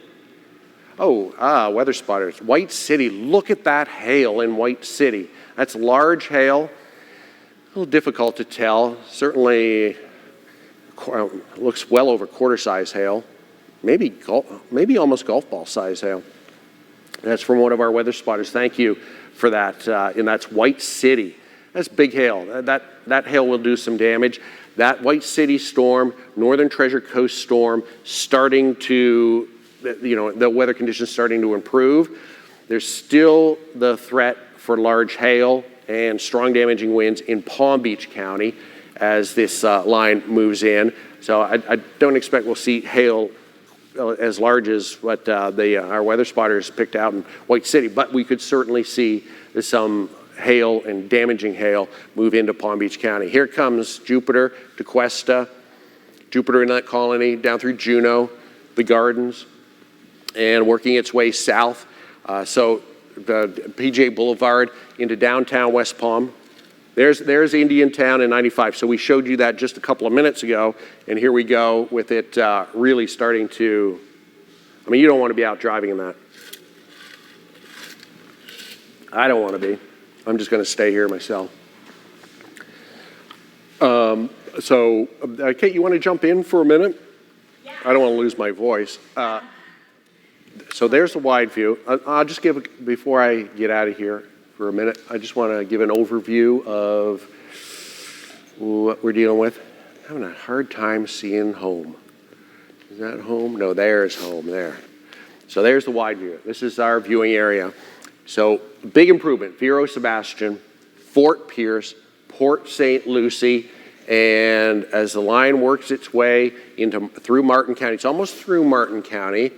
weather spotters. White City, look at that hail in White City. That's large hail, a little difficult to tell. Certainly looks well over quarter-size hail, maybe almost golf ball size hail. That's from one of our weather spotters. Thank you for that, and that's White City. That's big hail. That hail will do some damage. That White City storm, Northern Treasure Coast storm, starting to, the weather conditions starting to improve. There's still the threat for large hail and strong damaging winds in Palm Beach County as this line moves in. So I don't expect we'll see hail as large as what our weather spotters picked out in White City, but we could certainly see some hail and damaging hail move into Palm Beach County. Here comes Jupiter, Tequesta, Jupiter Inlet Colony, down through Juneau, the Gardens, and working its way south. So the PJ Boulevard into downtown West Palm. There's Indiantown and 95. So we showed you that just a couple of minutes ago, and here we go with it really starting to, you don't want to be out driving in that. I don't want to be. I'm just going to stay here myself. So, Kate, you want to jump in for a minute? Yeah. I don't want to lose my voice. So there's the wide view. I'll just give, before I get out of here for a minute, I just want to give an overview of what we're dealing with. I'm having a hard time seeing home. Is that home? No, there's home there. So there's the wide view. This is our viewing area. So big improvement, Vero Sebastian, Fort Pierce, Port St. Lucie, and as the line works its way through Martin County, it's almost through Martin County,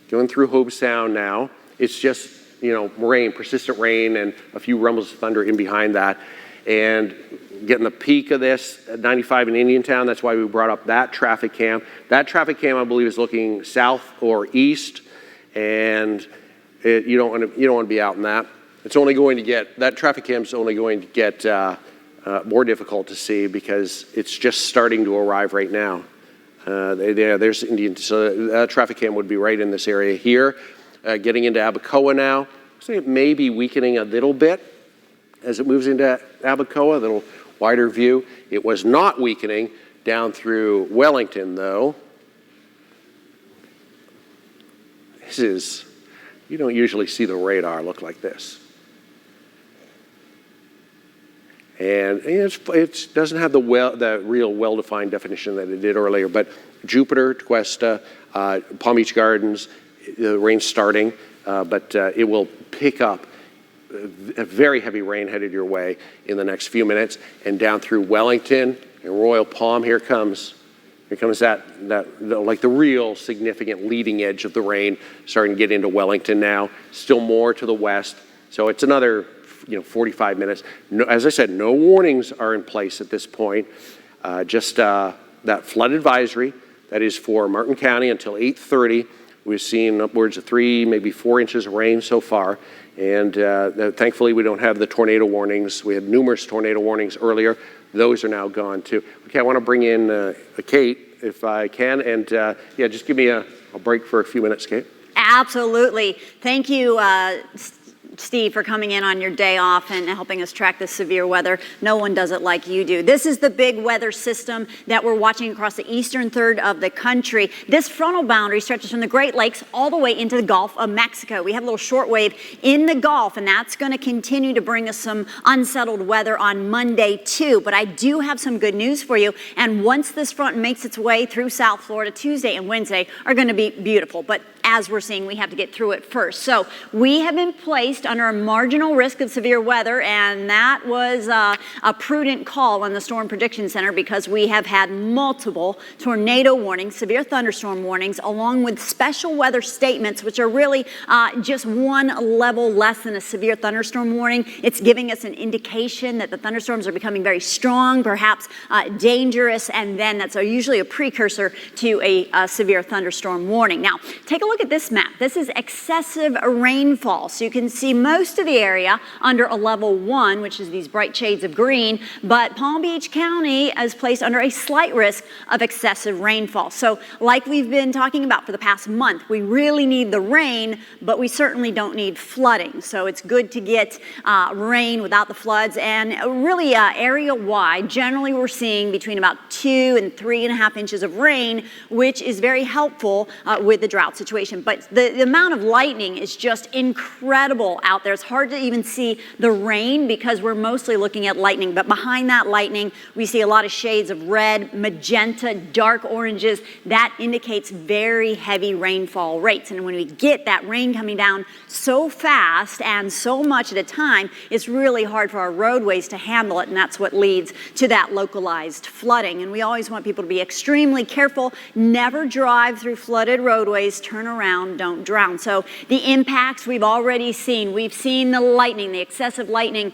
going through Hobe Sound now. It's just, rain, persistent rain, and a few rumbles of thunder in behind that. And getting the peak of this at 95 in Indiantown, that's why we brought up that traffic cam. That traffic cam, I believe, is looking south or east, and you don't want to be out in that. That traffic cam is only going to get more difficult to see because it's just starting to arrive right now. There's Indian, so that traffic cam would be right in this area here. Getting into Abacoa now. I say it may be weakening a little bit as it moves into Abacoa, a little wider view. It was not weakening down through Wellington, though. You don't usually see the radar look like this. And it doesn't have the real well-defined definition that it did earlier, but Jupiter, Tequesta, Palm Beach Gardens, the rain's starting, but it will pick up a very heavy rain headed your way in the next few minutes, and down through Wellington and Royal Palm, here comes like the real significant leading edge of the rain starting to get into Wellington now, still more to the west. So it's another 45 minutes. No, as I said, no warnings are in place at this point. Just that flood advisory that is for Martin County until 8:30. We've seen upwards of 3, maybe 4 inches of rain so far. And thankfully, we don't have the tornado warnings. We had numerous tornado warnings earlier. Those are now gone too. Okay, I want to bring in Kate, if I can. And just give me a break for a few minutes, Kate. Absolutely. Thank you, Steve, for coming in on your day off and helping us track the severe weather. No one does it like you do. This is the big weather system that we're watching across the eastern third of the country. This frontal boundary stretches from the Great Lakes all the way into the Gulf of Mexico. We have a little shortwave in the Gulf, and that's going to continue to bring us some unsettled weather on Monday, too. But I do have some good news for you. And once this front makes its way through South Florida, Tuesday and Wednesday are going to be beautiful. But as we're seeing, we have to get through it first. So we have been placed under a marginal risk of severe weather, and that was a prudent call on the Storm Prediction Center because we have had multiple tornado warnings, severe thunderstorm warnings, along with special weather statements, which are really just one level less than a severe thunderstorm warning. It's giving us an indication that the thunderstorms are becoming very strong, perhaps dangerous, and then that's usually a precursor to a severe thunderstorm warning. Now, take a look at this map. This is excessive rainfall. So you can see most of the area under a level 1, which is these bright shades of green, but Palm Beach County is placed under a slight risk of excessive rainfall. So like we've been talking about for the past month, we really need the rain, but we certainly don't need flooding. So it's good to get rain without the floods, and really area-wide, generally we're seeing between about 2 and 3.5 inches of rain, which is very helpful with the drought situation. But the amount of lightning is just incredible out there. It's hard to even see the rain because we're mostly looking at lightning. But behind that lightning, we see a lot of shades of red, magenta, dark oranges. That indicates very heavy rainfall rates. And when we get that rain coming down so fast and so much at a time, it's really hard for our roadways to handle it. And that's what leads to that localized flooding. And we always want people to be extremely careful. Never drive through flooded roadways. Turn around, don't drown. So the impacts we've already seen. We've seen the lightning, the excessive lightning,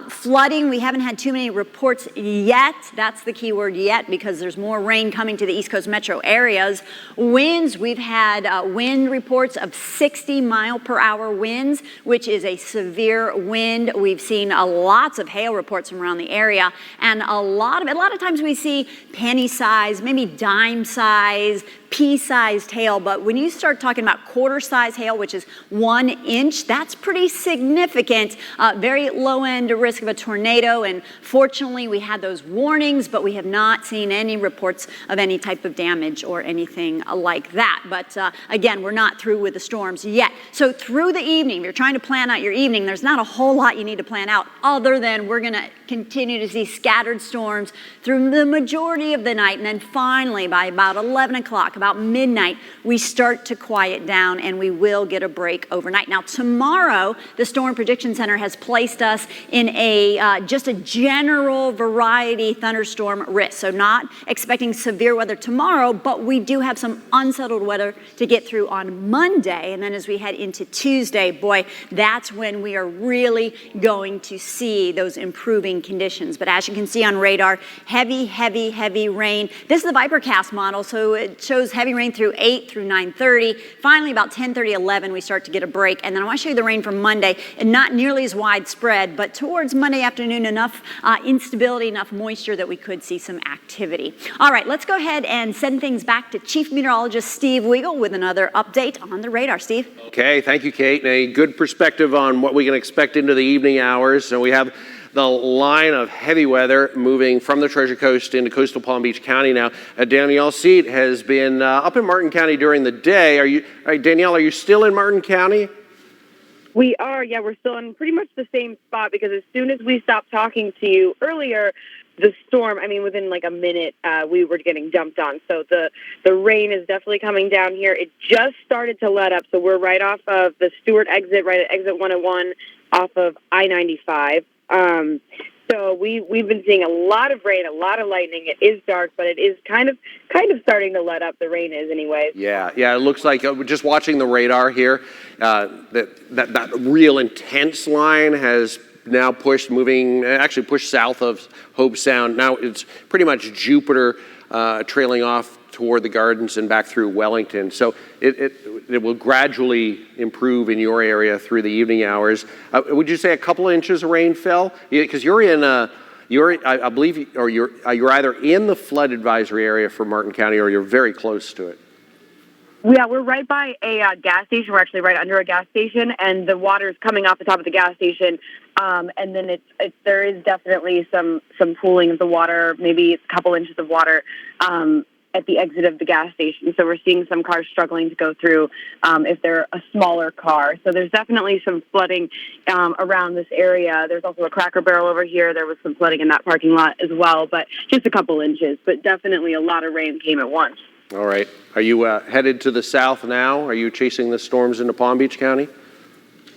flooding. We haven't had too many reports yet. That's the key word, yet, because there's more rain coming to the East Coast metro areas. Winds, we've had wind reports of 60-mile-per-hour winds, which is a severe wind. We've seen lots of hail reports from around the area, and a lot of times we see penny size, maybe dime size, pea-sized hail, but when you start talking about quarter-size hail, which is 1 inch, that's pretty significant. Very low-end risk of a tornado, and fortunately we had those warnings, but we have not seen any reports of any type of damage or anything like that. But again, we're not through with the storms yet. So through the evening, if you're trying to plan out your evening, there's not a whole lot you need to plan out other than we're going to continue to see scattered storms through the majority of the night, and then finally by about 11 o'clock, about midnight, we start to quiet down and we will get a break overnight. Now tomorrow, the Storm Prediction Center has placed us in just a general variety thunderstorm risk. So not expecting severe weather tomorrow, but we do have some unsettled weather to get through on Monday. And then as we head into Tuesday, boy, that's when we are really going to see those improving conditions. But as you can see on radar, heavy rain. This is the Vipercast model, so it shows heavy rain through 8 through 9:30. Finally, about 10:30, 11, we start to get a break. And then I want to show you the rain from Monday, and not nearly as widespread, but towards Monday afternoon, enough instability, enough moisture that we could see some activity. All right, let's go ahead and send things back to Chief Meteorologist Steve Weigel with another update on the radar. Steve? Okay, thank you, Kate. And a good perspective on what we can expect into the evening hours. So we have the line of heavy weather moving from the Treasure Coast into coastal Palm Beach County now. Danielle Seat has been up in Martin County during the day. Danielle, are you still in Martin County? We are, yeah, we're still in pretty much the same spot because as soon as we stopped talking to you earlier, the storm, within like a minute, we were getting dumped on. So the rain is definitely coming down here. It just started to let up. So we're right off of the Stewart exit, right at exit 101 off of I-95. So we've been seeing a lot of rain, a lot of lightning. It is dark, but it is kind of starting to let up. The rain is, anyway. Yeah. It looks like just watching the radar here, that real intense line has now pushed south of Hope Sound. Now it's pretty much Jupiter trailing off toward the Gardens and back through Wellington. So it will gradually improve in your area through the evening hours. Would you say a couple of inches of rain fell? Because you're either in the flood advisory area for Martin County or you're very close to it. Yeah, we're right by a gas station. We're actually right under a gas station, and the water's coming off the top of the gas station. And then there is definitely some pooling of the water, maybe a couple inches of water at the exit of the gas station. So we're seeing some cars struggling to go through if they're a smaller car. So there's definitely some flooding around this area. There's also a Cracker Barrel over here. There was some flooding in that parking lot as well, but just a couple inches. But definitely a lot of rain came at once. All right. Are you headed to the south now? Are you chasing the storms into Palm Beach County?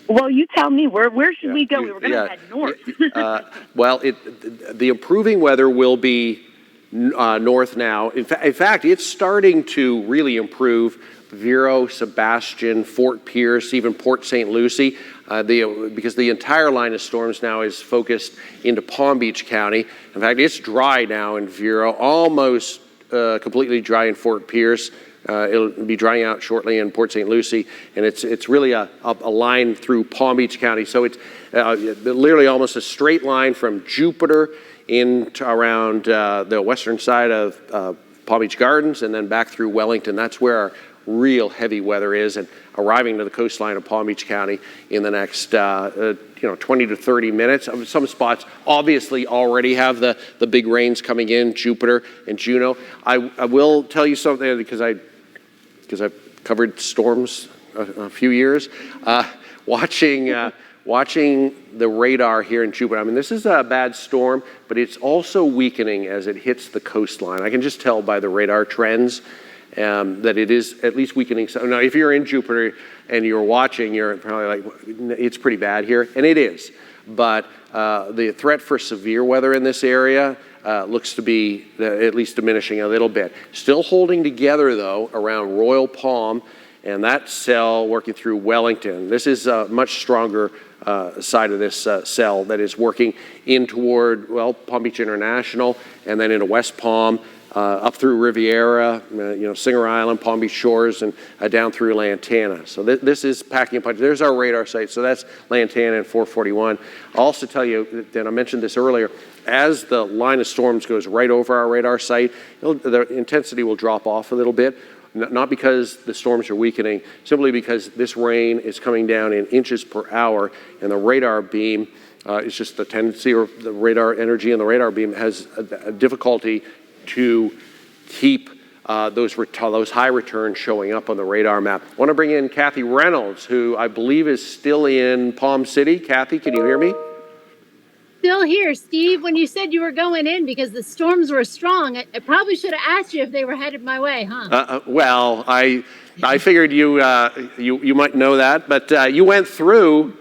Well, you tell me. Where should we go? We were going to head north. Well, the improving weather will be north now. In fact, it's starting to really improve. Vero, Sebastian, Fort Pierce, even Port St. Lucie, because the entire line of storms now is focused into Palm Beach County. In fact, it's dry now in Vero, almost completely dry in Fort Pierce. It'll be drying out shortly in Port St. Lucie, and it's really a line through Palm Beach County. So it's literally almost a straight line from Jupiter in to around the western side of Palm Beach Gardens, and then back through Wellington. That's where our real heavy weather is, and arriving to the coastline of Palm Beach County in the next 20 to 30 minutes. Some spots obviously already have the big rains coming in, Jupiter and Juneau. I will tell you something because I've covered storms a few years. Watching the radar here in Jupiter. I mean, this is a bad storm, but it's also weakening as it hits the coastline. I can just tell by the radar trends that it is at least weakening. So now, if you're in Jupiter and you're watching, you're probably like, it's pretty bad here, and it is. But the threat for severe weather in this area looks to be at least diminishing a little bit. Still holding together, though, around Royal Palm and that cell working through Wellington. This is a much stronger side of this cell that is working in toward, Palm Beach International, and then into West Palm, up through Riviera, Singer Island, Palm Beach Shores, and down through Lantana. So this is packing a punch. There's our radar site. So that's Lantana and 441. I'll also tell you, and I mentioned this earlier, as the line of storms goes right over our radar site, the intensity will drop off a little bit. Not because the storms are weakening, simply because this rain is coming down in inches per hour, and the radar beam is just the tendency, or the radar energy in the radar beam has a difficulty to keep those high returns showing up on the radar map. I want to bring in Kathy Reynolds, who I believe is still in Palm City. Kathy, can you hear me? Still here, Steve. When you said you were going in because the storms were strong, I probably should have asked you if they were headed my way, huh? Well, I figured you might know that, but you went through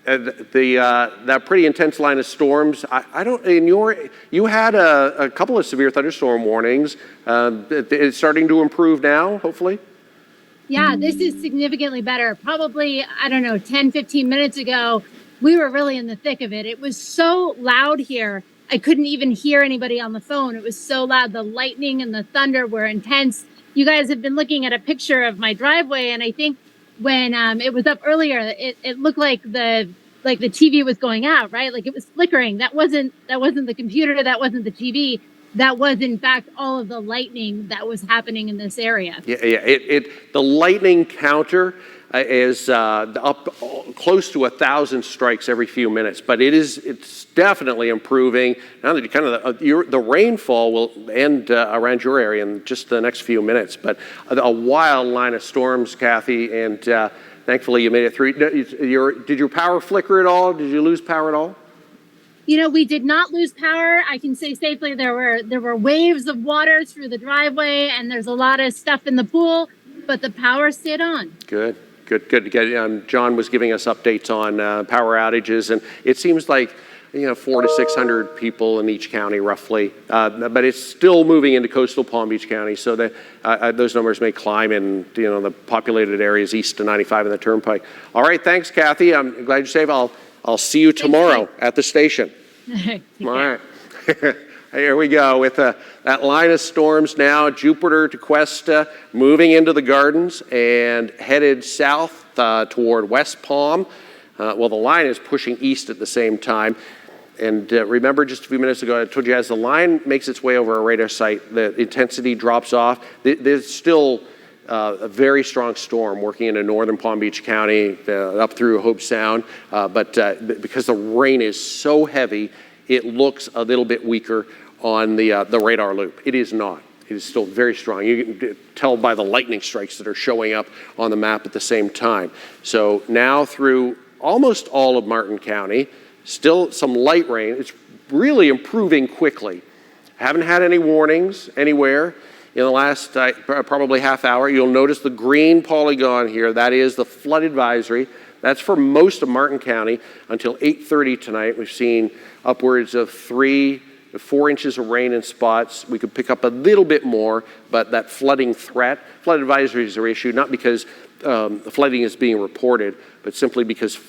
that pretty intense line of storms. You had a couple of severe thunderstorm warnings. It's starting to improve now, hopefully. Yeah, this is significantly better. Probably, 10, 15 minutes ago, we were really in the thick of it. It was so loud here. I couldn't even hear anybody on the phone. It was so loud. The lightning and the thunder were intense. You guys have been looking at a picture of my driveway, and I think when it was up earlier, it looked like the TV was going out, right? Like it was flickering. That wasn't the computer. That wasn't the TV. That was, in fact, all of the lightning that was happening in this area. Yeah. The lightning counter is up close to 1,000 strikes every few minutes, but it's definitely improving. Now that the rainfall will end around your area in just the next few minutes, but a wild line of storms, Kathy, and thankfully you made it through. Did your power flicker at all? Did you lose power at all? We did not lose power. I can say safely there were waves of water through the driveway, and there's a lot of stuff in the pool, but the power stayed on. Good. John was giving us updates on power outages, and it seems like 400 to 600 people in each county roughly, but it's still moving into coastal Palm Beach County, so that those numbers may climb in the populated areas east to 95 and the Turnpike. All right, thanks, Kathy. I'm glad you're safe. I'll see you tomorrow at the station. All right. Here we go with that line of storms now. Jupiter to Cuesta, moving into the Gardens and headed south toward West Palm. The line is pushing east at the same time. And remember just a few minutes ago, I told you as the line makes its way over our radar site, the intensity drops off. There's still a very strong storm working into northern Palm Beach County, up through Hope Sound. But because the rain is so heavy, it looks a little bit weaker on the radar loop. It is not. It is still very strong. You can tell by the lightning strikes that are showing up on the map at the same time. So now through almost all of Martin County, still some light rain. It's really improving quickly. Haven't had any warnings anywhere in the last probably half hour. You'll notice the green polygon here. That is the flood advisory. That's for most of Martin County until 8:30 tonight. We've seen upwards of 3 to 4 inches of rain in spots. We could pick up a little bit more, but that flooding threat, flood advisories are issued not because flooding is being reported, but simply because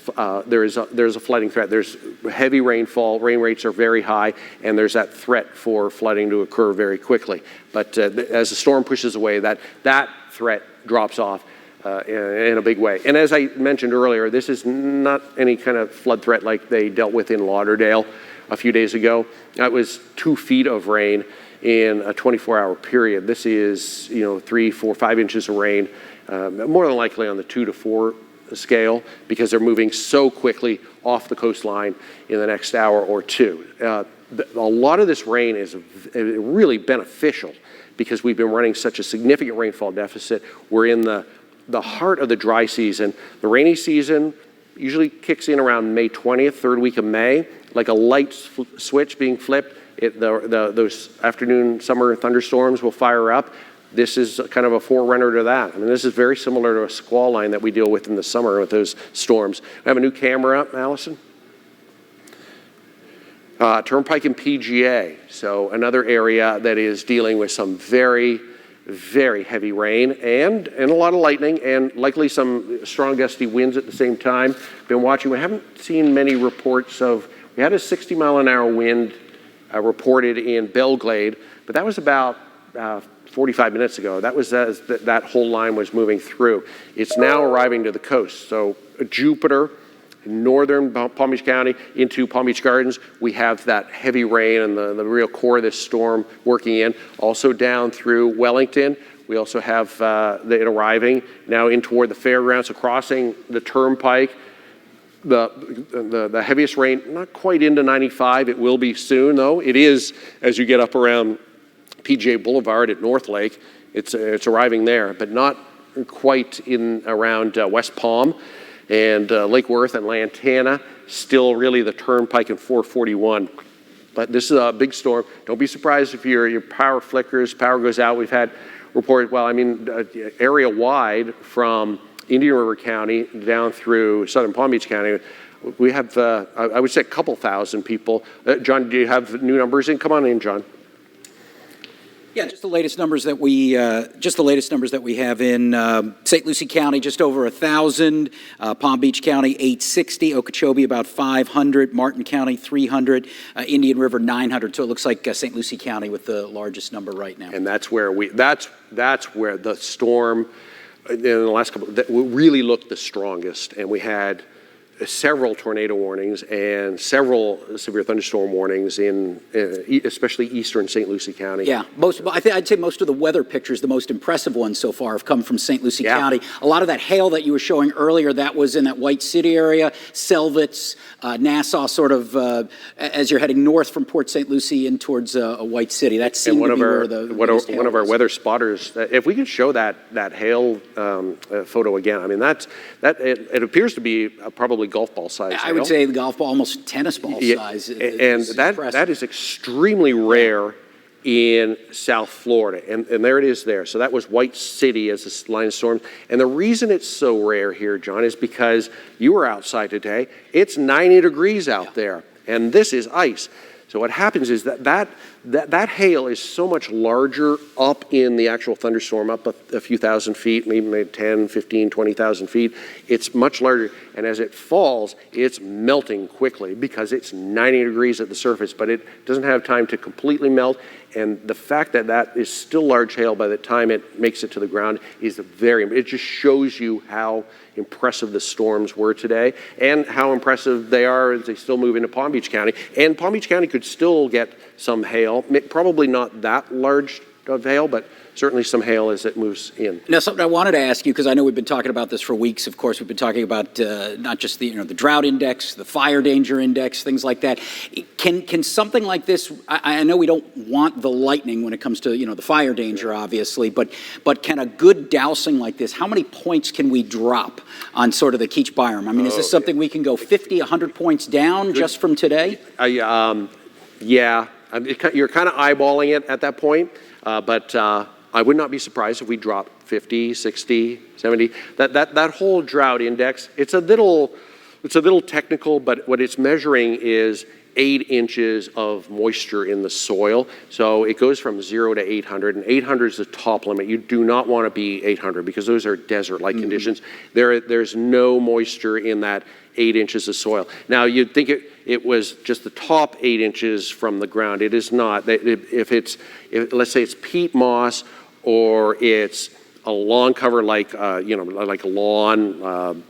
there's a flooding threat. There's heavy rainfall, rain rates are very high, and there's that threat for flooding to occur very quickly. But as the storm pushes away, that threat drops off in a big way. And as I mentioned earlier, this is not any kind of flood threat like they dealt with in Lauderdale a few days ago. That was 2 feet of rain in a 24-hour period. This is 3, 4, 5 inches of rain, more than likely on the 2 to 4 scale, because they're moving so quickly off the coastline in the next hour or two. A lot of this rain is really beneficial because we've been running such a significant rainfall deficit. We're in the heart of the dry season. The rainy season usually kicks in around May 20th, third week of May, like a light switch being flipped. Those afternoon summer thunderstorms will fire up. This is kind of a forerunner to that. I mean, this is very similar to a squall line that we deal with in the summer with those storms. I have a new camera up, Allison. Turnpike and PGA. So another area that is dealing with some very, very heavy rain and a lot of lightning and likely some strong gusty winds at the same time. Been watching. We haven't seen many reports of. We had a 60-mile-an-hour wind reported in Belglade, but that was about 45 minutes ago. That was as that whole line was moving through. It's now arriving to the coast. So Jupiter, northern Palm Beach County into Palm Beach Gardens, we have that heavy rain and the real core of this storm working in. Also down through Wellington, we also have it arriving now in toward the fairgrounds, so crossing the Turnpike. The heaviest rain, not quite into 95. It will be soon, though. It is as you get up around PGA Boulevard at North Lake. It's arriving there, but not quite in around West Palm and Lake Worth and Lantana. Still really the Turnpike and 441. But this is a big storm. Don't be surprised if your power flickers, power goes out. We've had reported, area wide from Indian River County down through southern Palm Beach County. We have, I would say, a couple thousand people. John, do you have new numbers in? Come on in, John. Yeah, just the latest numbers that we have in St. Lucie County, just over 1,000. Palm Beach County, 860. Okeechobee, about 500. Martin County, 300. Indian River, 900. So it looks like St. Lucie County with the largest number right now. And that's where that's where the storm in the last couple that really looked the strongest, and we had several tornado warnings and several severe thunderstorm warnings in especially eastern St. Lucie County. Yeah, I'd say most of the weather pictures, the most impressive ones so far, have come from St. Lucie County. A lot of that hail that you were showing earlier, that was in that White City area, Selvets, Nassau, sort of as you're heading north from Port St. Lucie in towards White City. That seemed to be where the one of our weather spotters. If we could show that hail photo again, I mean it appears to be probably golf ball size. I would say the golf ball, almost tennis ball size. And that is extremely rare in South Florida, and there it is there. So that was White City as a line of storms. And the reason it's so rare here, John, is because you were outside today. It's 90 degrees out there, and this is ice. So what happens is that hail is so much larger up in the actual thunderstorm, up a few thousand feet, maybe 10, 15, 20,000 feet. It's much larger, and as it falls, it's melting quickly because it's 90 degrees at the surface, but it doesn't have time to completely melt. And the fact that is still large hail by the time it makes it to the ground is it just shows you how impressive the storms were today and how impressive they are as they still move into Palm Beach County. And Palm Beach County could still get some hail, probably not that large of hail, but certainly some hail as it moves in. Now, something I wanted to ask you, because I know we've been talking about this for weeks. Of course, we've been talking about not just the drought index, the fire danger index, things like that. Can something like this? I know we don't want the lightning when it comes to the fire danger, obviously, but can a good dousing like this? How many points can we drop on sort of the Keach Byram? I mean, is this something we can go 50, 100 points down just from today? Yeah, you're kind of eyeballing it at that point, but I would not be surprised if we drop 50, 60, 70. That whole drought index, it's a little technical, but what it's measuring is 8 inches of moisture in the soil. So it goes from 0 to 800, and 800 is the top limit. You do not want to be 800 because those are desert-like conditions. There's no moisture in that 8 inches of soil. Now, you'd think it was just the top 8 inches from the ground. It is not. If let's say it's peat moss or it's a lawn cover like like a lawn,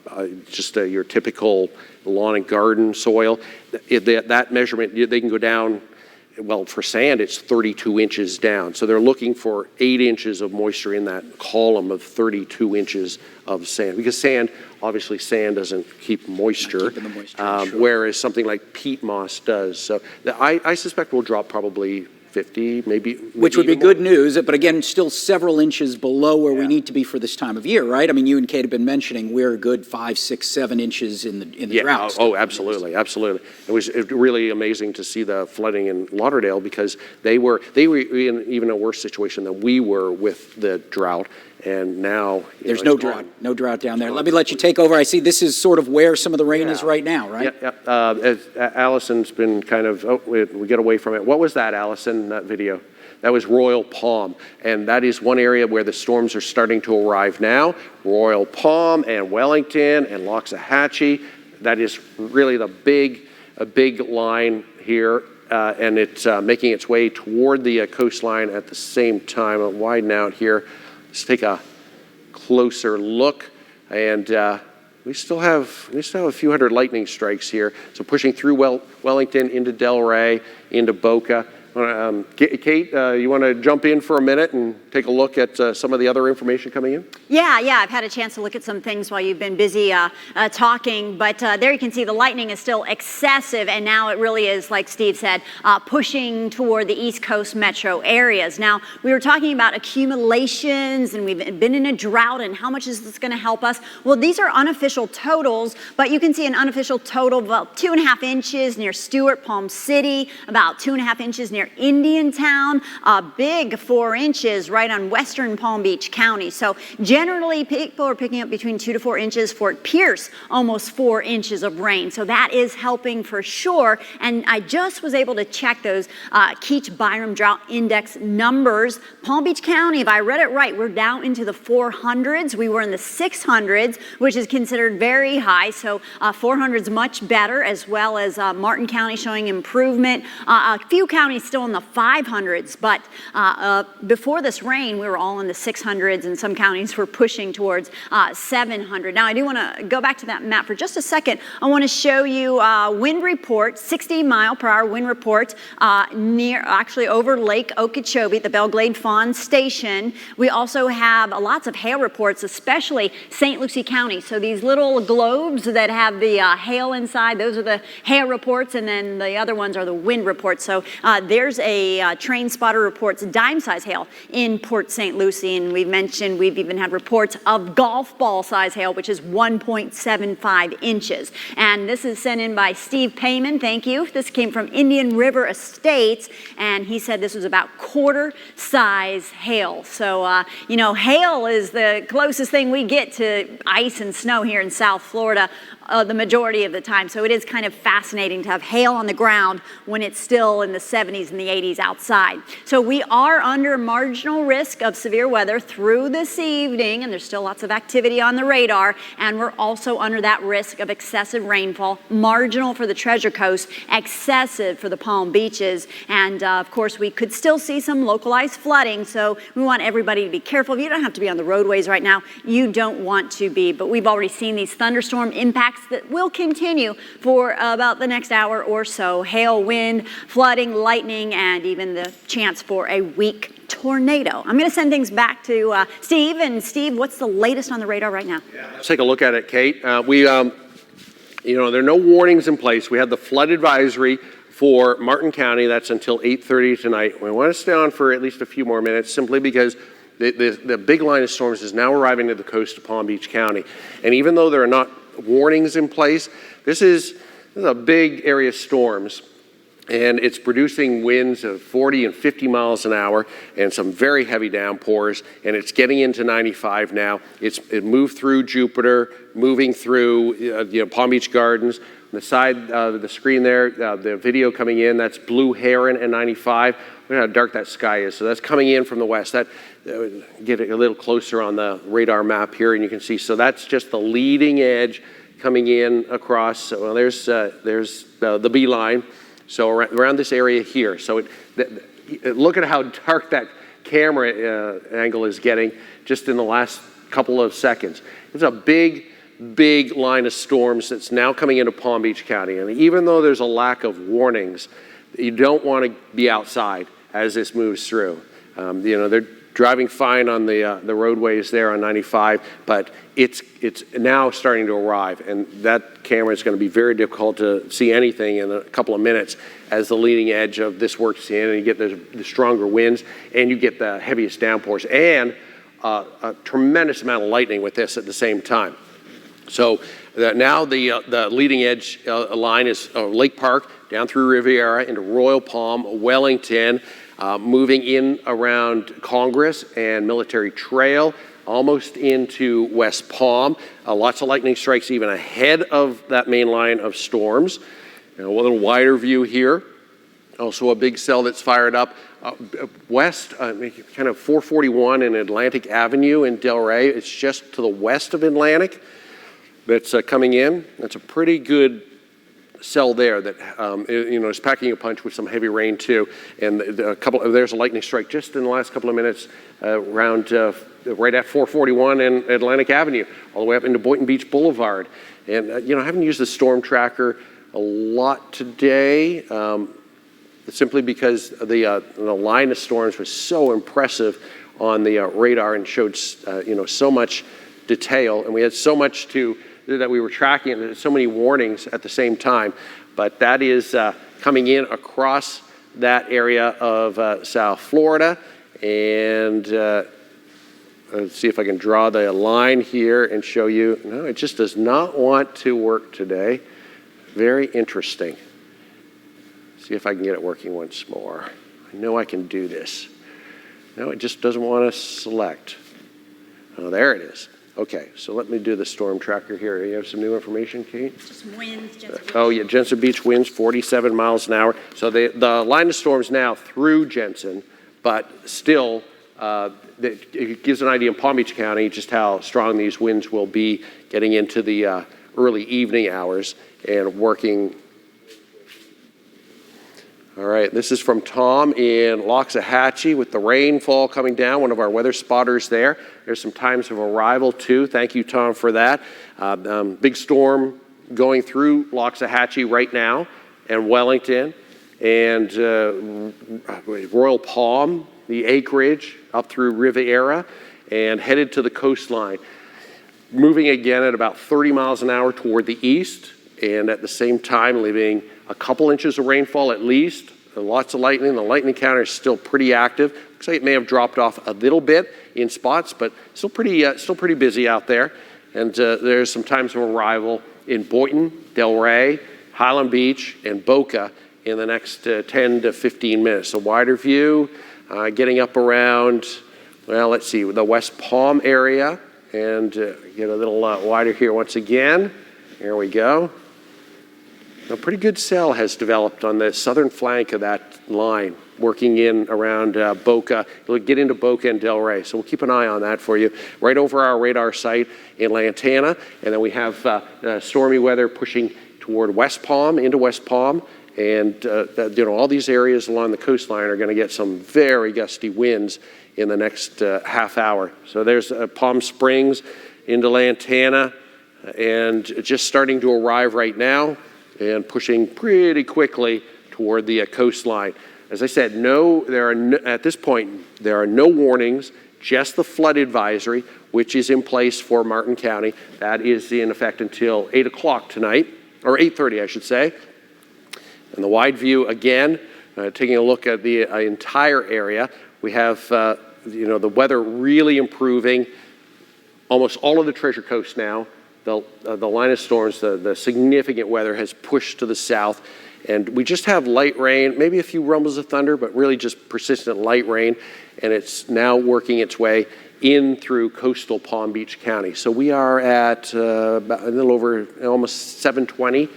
just your typical lawn and garden soil, that measurement, they can go down. Well, for sand, it's 32 inches down. So they're looking for 8 inches of moisture in that column of 32 inches of sand. Because sand doesn't keep moisture, Sure. whereas something like peat moss does. So I suspect we'll drop probably 50, maybe. Which would be even more. good news, but again, still several inches below where we need to be for this time of year, right? I mean, you and Kate have been mentioning we're a good 5, 6, 7 inches in the drought. Oh, absolutely. It was really amazing to see the flooding in Lauderdale because they were in even a worse situation than we were with the drought. And now There's no drought down there. Let me let you take over. I see this is sort of where some of the rain is right now, right? Yeah. Allison's been kind of, we get away from it. What was that, Allison, that video? That was Royal Palm. And that is one area where the storms are starting to arrive now. Royal Palm and Wellington and Loxahatchee. That is really a big line here. And it's making its way toward the coastline at the same time. I'll widen out here. Let's take a closer look, and we still have a few hundred lightning strikes here. So pushing through Wellington into Delray, into Boca. Kate, you want to jump in for a minute and take a look at some of the other information coming in? Yeah, I've had a chance to look at some things while you've been busy talking, but there you can see the lightning is still excessive, and now it really is, like Steve said, pushing toward the East Coast metro areas. Now, we were talking about accumulations, and we've been in a drought, and how much is this going to help us? Well, these are unofficial totals, but you can see an unofficial total of about 2.5 inches near Stewart, Palm City, about 2.5 inches near Indiantown, a big 4 inches right on western Palm Beach County. So generally people are picking up between 2 to 4 inches. Fort Pierce, almost 4 inches of rain. So that is helping for sure. And I just was able to check those Keach Byram Drought Index numbers. Palm Beach County, if I read it right, we're down into the 400s. We were in the 600s, which is considered very high. So 400s much better, as well as Martin County showing improvement. A few counties still in the 500s, but before this rain, we were all in the 600s, and some counties were pushing towards 700. Now, I do want to go back to that map for just a second. I want to show you wind report, 60-mile-per-hour wind report actually over Lake Okeechobee, the Belglade Fawn Station. We also have lots of hail reports, especially St. Lucie County. So these little globes that have the hail inside, those are the hail reports, and then the other ones are the wind reports. So there's a train spotter reports dime-size hail in Port St. Lucie, and we've even had reports of golf ball size hail, which is 1.75 inches. And this is sent in by Steve Payman. Thank you. This came from Indian River Estates, and he said this was about quarter-size hail. So, hail is the closest thing we get to ice and snow here in South Florida the majority of the time. So it is kind of fascinating to have hail on the ground when it's still in the 70s and the 80s outside. So we are under marginal risk of severe weather through this evening, and there's still lots of activity on the radar, and we're also under that risk of excessive rainfall, marginal for the Treasure Coast, excessive for the Palm Beaches, and of course we could still see some localized flooding, so we want everybody to be careful. You don't have to be on the roadways right now. You don't want to be, but we've already seen these thunderstorm impacts that will continue for about the next hour or so. Hail, wind, flooding, lightning, and even the chance for a weak tornado. I'm going to send things back to Steve. And Steve, what's the latest on the radar right now? Let's take a look at it, Kate. There are no warnings in place. We had the flood advisory for Martin County. That's until 8:30 tonight. We want to stay on for at least a few more minutes simply because the big line of storms is now arriving to the coast of Palm Beach County. And even though there are not warnings in place, this is a big area of storms. And it's producing winds of 40 and 50 miles an hour and some very heavy downpours. And it's getting into 95 now. It moved through Jupiter, moving through Palm Beach Gardens. On the side of the screen there, the video coming in, that's Blue Heron and 95. Look at how dark that sky is. So that's coming in from the west. Get a little closer on the radar map here, and you can see. So that's just the leading edge coming in across. Well, there's the B line. So around this area here. So look at how dark that camera angle is getting just in the last couple of seconds. It's a big line of storms that's now coming into Palm Beach County. And even though there's a lack of warnings, you don't want to be outside as this moves through. They're driving fine on the roadways there on 95, but it's now starting to arrive, and that camera is going to be very difficult to see anything in a couple of minutes as the leading edge of this works in, and you get the stronger winds, and you get the heaviest downpours, and a tremendous amount of lightning with this at the same time. So now the leading edge line is Lake Park, down through Riviera, into Royal Palm, Wellington, moving in around Congress and Military Trail, almost into West Palm. Lots of lightning strikes even ahead of that main line of storms. A little wider view here. Also a big cell that's fired up west, kind of 441 and Atlantic Avenue in Delray. It's just to the west of Atlantic that's coming in. That's a pretty good cell there that is packing a punch with some heavy rain too. And there's a lightning strike just in the last couple of minutes around right at 441 and Atlantic Avenue, all the way up into Boynton Beach Boulevard. And I haven't used the storm tracker a lot today, simply because the line of storms was so impressive on the radar and showed so much detail, and we had so much that we were tracking, and so many warnings at the same time. But that is coming in across that area of South Florida. And let's see if I can draw the line here and show you. No, it just does not want to work today. Very interesting. See if I can get it working once more. I know I can do this. No, it just doesn't want to select. Oh, there it is. Okay, so let me do the storm tracker here. You have some new information, Kate? Just winds, Jensen Beach. Oh, yeah, Jensen Beach winds 47 miles an hour. So the line of storms now through Jensen, but still, it gives an idea in Palm Beach County just how strong these winds will be getting into the early evening hours and working. All right, this is from Tom in Loxahatchee with the rainfall coming down, one of our weather spotters there. There's some times of arrival too. Thank you, Tom, for that. Big storm going through Loxahatchee right now and Wellington and Royal Palm, the acreage up through Riviera and headed to the coastline. Moving again at about 30 miles an hour toward the east and at the same time leaving a couple inches of rainfall at least, lots of lightning. The lightning counter is still pretty active. Looks like it may have dropped off a little bit in spots, but still pretty busy out there. And there's some times of arrival in Boynton, Delray, Highland Beach, and Boca in the next 10 to 15 minutes. A wider view, getting up around, well, let's see, the West Palm area, and get a little wider here once again. Here we go. A pretty good cell has developed on the southern flank of that line, working in around Boca. It'll get into Boca and Delray, so we'll keep an eye on that for you. Right over our radar site in Lantana, and then we have stormy weather pushing toward West Palm, into West Palm, and all these areas along the coastline are going to get some very gusty winds in the next half hour. So there's Palm Springs into Lantana, and just starting to arrive right now, and pushing pretty quickly toward the coastline. As I said, at this point, there are no warnings, just the flood advisory, which is in place for Martin County. That is in effect until 8 o'clock tonight, or 8:30, I should say. And the wide view, again, taking a look at the entire area, we have the weather really improving. Almost all of the Treasure Coast now, the line of storms, the significant weather has pushed to the south. And we just have light rain, maybe a few rumbles of thunder, but really just persistent light rain. And it's now working its way in through coastal Palm Beach County. So we are at about a little over almost 7:20.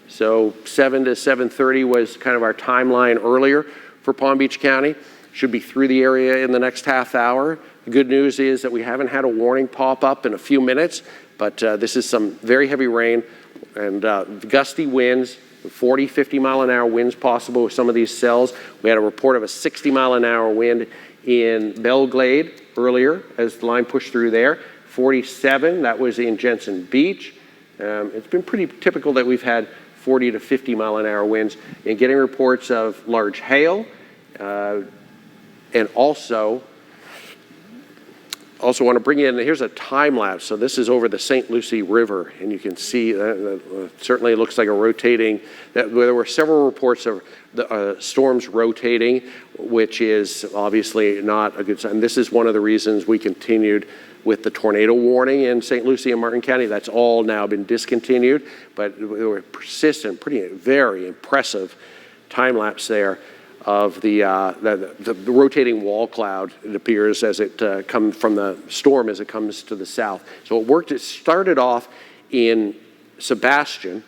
So 7 to 7:30 was kind of our timeline earlier for Palm Beach County. Should be through the area in the next half hour. The good news is that we haven't had a warning pop up in a few minutes, but this is some very heavy rain and gusty winds, 40, 50 mile an hour winds possible with some of these cells. We had a report of a 60 mile an hour wind in Belglade earlier as the line pushed through there. 47, that was in Jensen Beach. It's been pretty typical that we've had 40 to 50 mile an hour winds, and getting reports of large hail, and also want to bring in, here's a time lapse. So this is over the St. Lucie River, and you can see certainly it looks like a rotating, there were several reports of the storms rotating, which is obviously not a good sign. This is one of the reasons we continued with the tornado warning in St. Lucie and Martin County. That's all now been discontinued, but there were persistent, very impressive time lapse there of the rotating wall cloud, it appears, as it comes from the storm as it comes to the south. So it worked. It started off in Sebastian,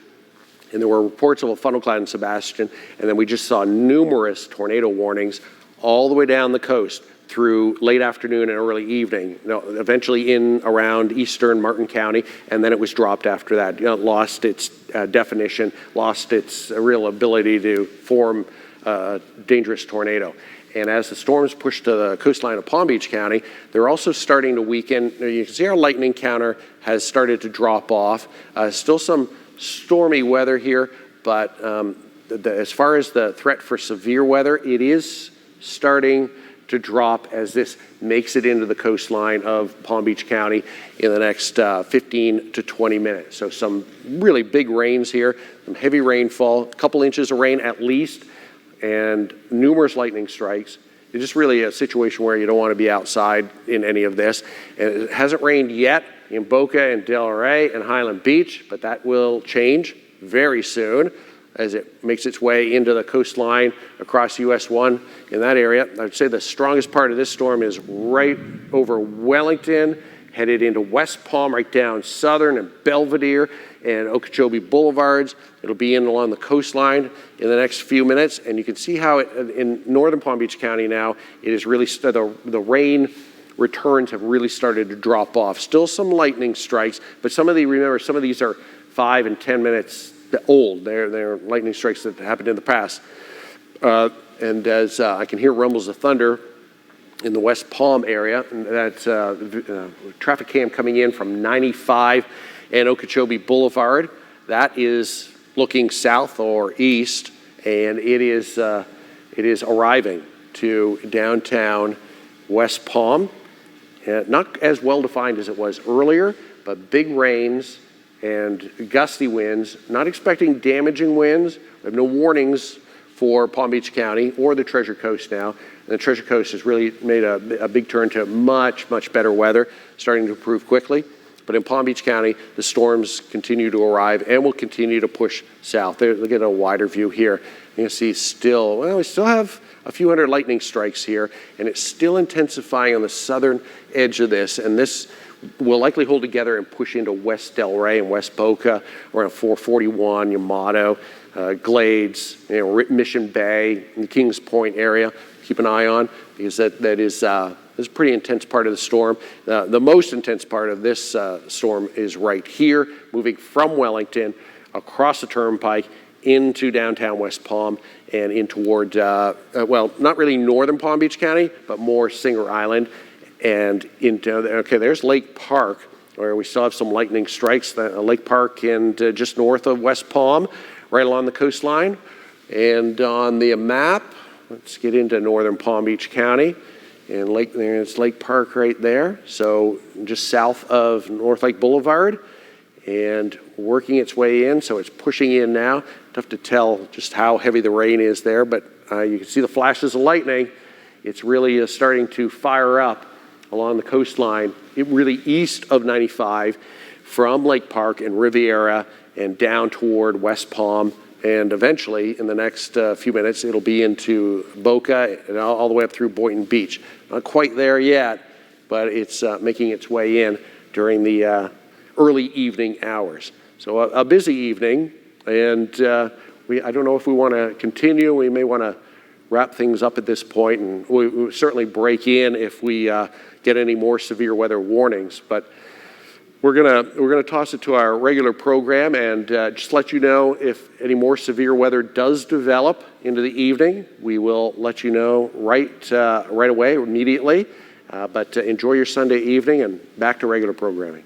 and there were reports of a funnel cloud in Sebastian, and then we just saw numerous tornado warnings all the way down the coast through late afternoon and early evening, eventually in around eastern Martin County, and then it was dropped after that. It lost its definition, lost its real ability to form a dangerous tornado. And as the storms push to the coastline of Palm Beach County, they're also starting to weaken. You can see our lightning counter has started to drop off. Still some stormy weather here, but as far as the threat for severe weather, it is starting to drop as this makes it into the coastline of Palm Beach County in the next 15 to 20 minutes. So some really big rains here, some heavy rainfall, a couple inches of rain at least, and numerous lightning strikes. It's just really a situation where you don't want to be outside in any of this. And it hasn't rained yet in Boca and Delray and Highland Beach, but that will change very soon as it makes its way into the coastline across US 1 in that area. I'd say the strongest part of this storm is right over Wellington, headed into West Palm, right down Southern and Belvedere and Okeechobee Boulevards. It'll be in along the coastline in the next few minutes. And you can see how in northern Palm Beach County now, it is really, the rain returns have really started to drop off. Still some lightning strikes, but remember, some of these are 5 and 10 minutes old. They're lightning strikes that happened in the past. And as I can hear rumbles of thunder in the West Palm area, and that's traffic cam coming in from 95 and Okeechobee Boulevard. That is looking south or east, and it is arriving to downtown West Palm. Not as well defined as it was earlier, but big rains and gusty winds. Not expecting damaging winds. We have no warnings for Palm Beach County or the Treasure Coast now. And the Treasure Coast has really made a big turn to much, much better weather, starting to improve quickly. But in Palm Beach County, the storms continue to arrive and will continue to push south. Look at a wider view here. You can see we still have a few hundred lightning strikes here, and it's still intensifying on the southern edge of this. And this will likely hold together and push into West Delray and West Boca, around 441, Yamato, Glades, Mission Bay, and the Kings Point area. Keep an eye on, because that is a pretty intense part of the storm. The most intense part of this storm is right here, moving from Wellington across the turnpike into downtown West Palm and in toward, not really northern Palm Beach County, but more Singer Island. And there's Lake Park, where we still have some lightning strikes. Lake Park and just north of West Palm, right along the coastline. And on the map, let's get into northern Palm Beach County. And there's Lake Park right there. So just south of North Lake Boulevard and working its way in. So it's pushing in now. Tough to tell just how heavy the rain is there, but you can see the flashes of lightning. It's really starting to fire up along the coastline, really east of 95 from Lake Park and Riviera and down toward West Palm. And eventually, in the next few minutes, it'll be into Boca and all the way up through Boynton Beach. Not quite there yet, but it's making its way in during the early evening hours. So a busy evening, and I don't know if we want to continue. We may want to wrap things up at this point, and we'll certainly break in if we get any more severe weather warnings. But we're gonna toss it to our regular program and just let you know if any more severe weather does develop into the evening. We will let you know right away, immediately. But enjoy your Sunday evening and back to regular programming.